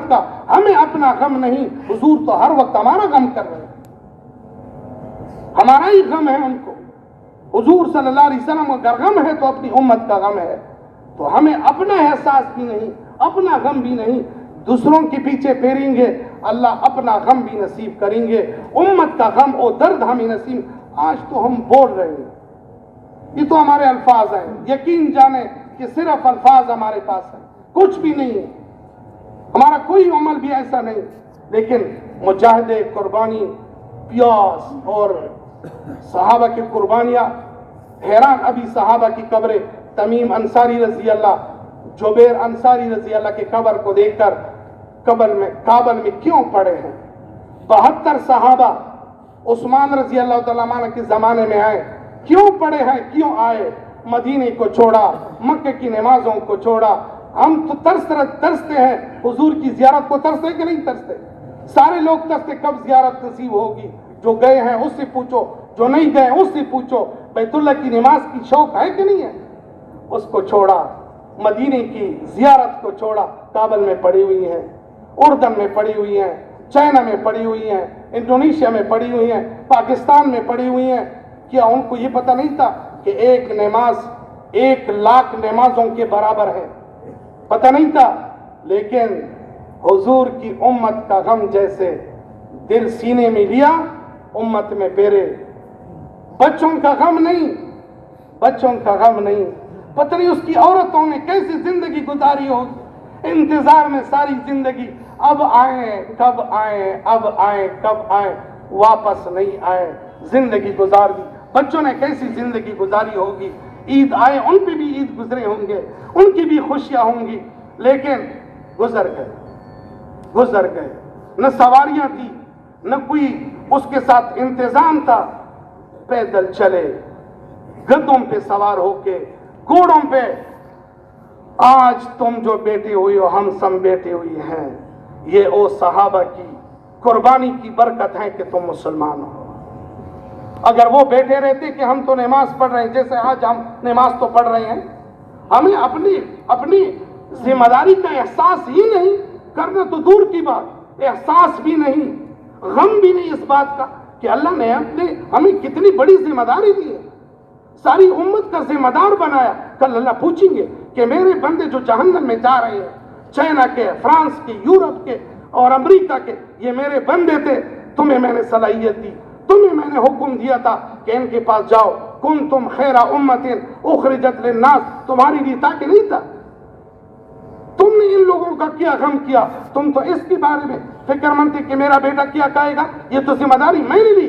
کا، ہمیں اپنا غم نہیں، حضور تو ہر وقت ہمارا غم کر رہے ہیں، ہمارا ہی غم ہے ان کو۔ حضور صلی اللہ علیہ وسلم کا اگر غم ہے تو اپنی امت کا غم ہے، تو ہمیں اپنا احساس بھی نہیں، اپنا غم بھی نہیں۔ دوسروں کے پیچھے پھیریں گے اللہ اپنا غم بھی نصیب کریں گے. امت کا غم اور درد ہمیں نصیب. آج تو ہم بول رہے ہیں, یہ تو ہمارے الفاظ ہیں, یقین جانیں کہ صرف الفاظ ہمارے پاس ہیں, کچھ بھی نہیں ہے, ہمارا کوئی عمل بھی ایسا نہیں. لیکن مجاہدے, قربانی, پیاس اور صحابہ کی قربانیاں, حیران ابھی صحابہ کی قبریں, تمیم انصاری رضی اللہ, جبیر انصاری رضی اللہ کے قبر کو دیکھ کر کابل میں کیوں پڑے ہیں؟ 72 صحابہ عثمان رضی اللہ تعالیٰ عنہ کے زمانے میں آئے, کیوں پڑے ہیں, کیوں آئے؟ مدینے کو چھوڑا, مکہ کی نمازوں کو چھوڑا. ہم تو ترستے ہیں, حضور کی زیارت کو ترستے کہ نہیں ترستے؟ سارے لوگ ترستے کب زیارت نصیب ہوگی. جو گئے ہیں اس سے پوچھو, جو نہیں گئے اس سے پوچھو. بیت اللہ کی نماز کی شوق ہے کہ نہیں ہے؟ اس کو چھوڑا, مدینے کی زیارت کو چھوڑا. کابل میں پڑی ہوئی ہیں, اردن میں پڑی ہوئی ہیں, چائنا میں پڑی ہوئی ہیں, انڈونیشیا میں پڑی ہوئی ہیں, پاکستان میں پڑی ہوئی ہیں. کیا ان کو یہ پتہ نہیں تھا کہ ایک نماز 1,00,000 نمازوں کے برابر ہے؟ پتہ نہیں تھا. لیکن حضور کی امت کا غم جیسے دل سینے میں لیا, امت میں پیرے. بچوں کا غم نہیں, بچوں کا غم نہیں. پتہ نہیں اس کی عورتوں نے کیسی زندگی گزاری ہوگی, انتظار میں ساری زندگی, اب آئیں کب آئیں, اب آئیں کب آئیں, واپس نہیں آئے, زندگی گزار دی. بچوں نے کیسی زندگی گزاری ہوگی. عید آئے, ان پہ بھی عید گزرے ہوں گے, ان کی بھی خوشیاں ہوں گی, لیکن گزر گئے. نہ سواریاں تھی, نہ کوئی اس کے ساتھ انتظام تھا. پیدل چلے, گدوں پہ سوار ہو کے, گھوڑوں پہ. آج تم جو بیٹھی ہوئی ہو, ہم سب بیٹھی ہوئی ہیں, یہ او صحابہ کی قربانی کی برکت ہے کہ تم مسلمان ہو. اگر وہ بیٹھے رہتے کہ ہم تو نماز پڑھ رہے ہیں, جیسے آج ہم نماز تو پڑھ رہے ہیں, ہمیں اپنی ذمہ داری کا احساس ہی نہیں, کرنا تو دور کی بات, احساس بھی نہیں, غم بھی نہیں اس بات کا کہ اللہ نے ہمیں کتنی بڑی ذمہ داری دی ہے, ساری امت کا ذمہ دار بنایا. کل اللہ پوچھیں گے کہ میرے بندے جو جہنم میں جا رہے ہیں, چائنا کے, فرانس کے, یورپ کے اور امریکہ کے, یہ میرے بندے تھے. تمہیں میں نے صلاحیت دی, تمہیں میں نے حکم دیا تھا کہ ان کے پاس جاؤ. کنتم خیر امت اخرجت للناس, تمہاری لیے تھا کہ نہیں تھا؟ تم نے ان لوگوں کا کیا غم کیا. تم تو اس کے بارے میں فکر مند تھے کہ میرا بیٹا کیا کہے گا. یہ تو ذمہ داری میں نے لی.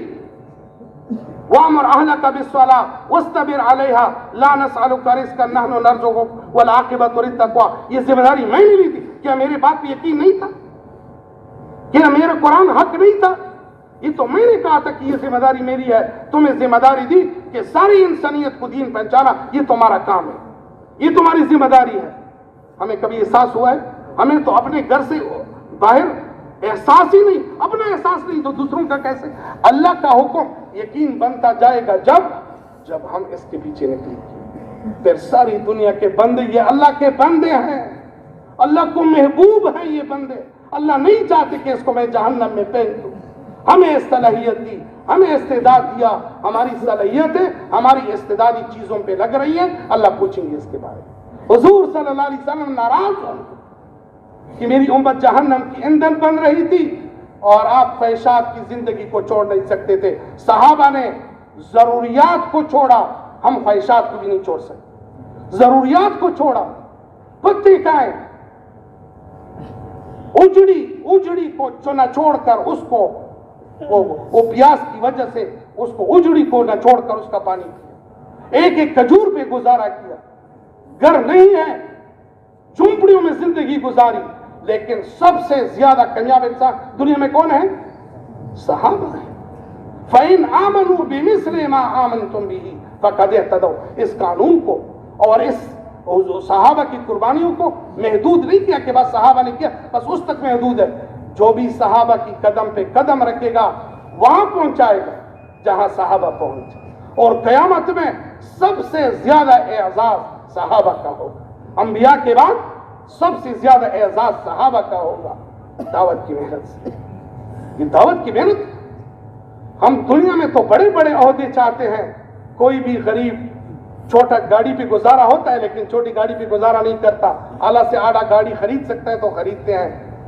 وَأَمُرْ أَهْلَكَ بِالصَّلَاةِ وَاسْتَبِرْ عَلَيْهَا لَا نَسْأَلُكَ رِزْقًا نَحْنُ نَرْزُقُكَ وَالْعَاقِبَةُ لِلتَّقْوَىٰ. یہ ذمہ داری میں نے لی تھی. کیا میرے بات پہ یقین نہیں تھا؟ کیا میرا قرآن حق نہیں تھا؟ یہ تو میں نے کہا تھا کہ یہ ذمہ داری میری ہے. تمہیں ذمہ داری دی کہ ساری انسانیت کو دین پہنچانا, یہ تمہارا کام ہے, یہ تمہاری ذمہ داری ہے. ہمیں کبھی احساس ہوا ہے؟ ہمیں تو اپنے گھر سے باہر احساس ہی نہیں, اپنا احساس نہیں تو دوسروں کا کیسے؟ اللہ کا حکم یقین بنتا جائے گا جب ہم اس کے پیچھے نکلیں گے. پھر ساری دنیا کے بندے یہ اللہ کے بندے ہیں, اللہ کو محبوب ہیں یہ بندے. اللہ نہیں چاہتے کہ اس کو میں جہنم میں پھینک دوں. ہمیں صلاحیت دی, ہمیں استعداد دیا, ہماری صلاحیتیں ہماری استعدادی چیزوں پہ لگ رہی ہیں. اللہ پوچھیں گے اس کے بارے میں. حضور صلی اللہ علیہ وسلم ناراض ہوں کہ میری امت جہنم کی ایندھن بن رہی تھی اور آپ خواہشات کی زندگی کو چھوڑ نہیں سکتے تھے. صحابہ نے ضروریات کو چھوڑا, ہم خواہشات کو بھی نہیں چھوڑ سکتے. ضروریات کو چھوڑا, پتے کھائے, اجڑی کو چنا چھوڑ کر اس کو وہ پیاس کی وجہ سے اس کو اجڑی کو نہ چھوڑ کر اس کا پانی پیا. ایک کھجور پہ گزارا کیا. گھر نہیں ہے, جھونپڑیوں میں زندگی گزاری. لیکن سب سے زیادہ کامیاب انسان دنیا میں کون ہے؟ صحابہ ہیں. فَإِنْ آمَنُوا بِمِثْلِ مَا آمَنْتُمْ بِهِ فَقَدْ اهْتَدَوْا. اس قانون کو اور اس صحابہ کی قربانیوں کو محدود نہیں کیا کہ بس صحابہ نے کیا بس اس تک محدود ہے. جو بھی صحابہ کی قدم پہ قدم رکھے گا وہاں پہنچائے گا جہاں صحابہ پہنچے. اور قیامت میں سب سے زیادہ اعزاز صحابہ کا ہوگا. انبیاء کے بعد سب سے زیادہ اعزاز صحابہ کا ہوگا. دعوت کی محنت سے, یہ دعوت کی محنت. ہم دنیا میں تو بڑے بڑے عہدے چاہتے ہیں. کوئی بھی غریب چھوٹا گاڑی پہ گزارا ہوتا ہے لیکن چھوٹی گاڑی پہ گزارا نہیں کرتا. اعلیٰ سے اعلیٰ گاڑی خرید سکتا ہے تو خریدتے ہیں.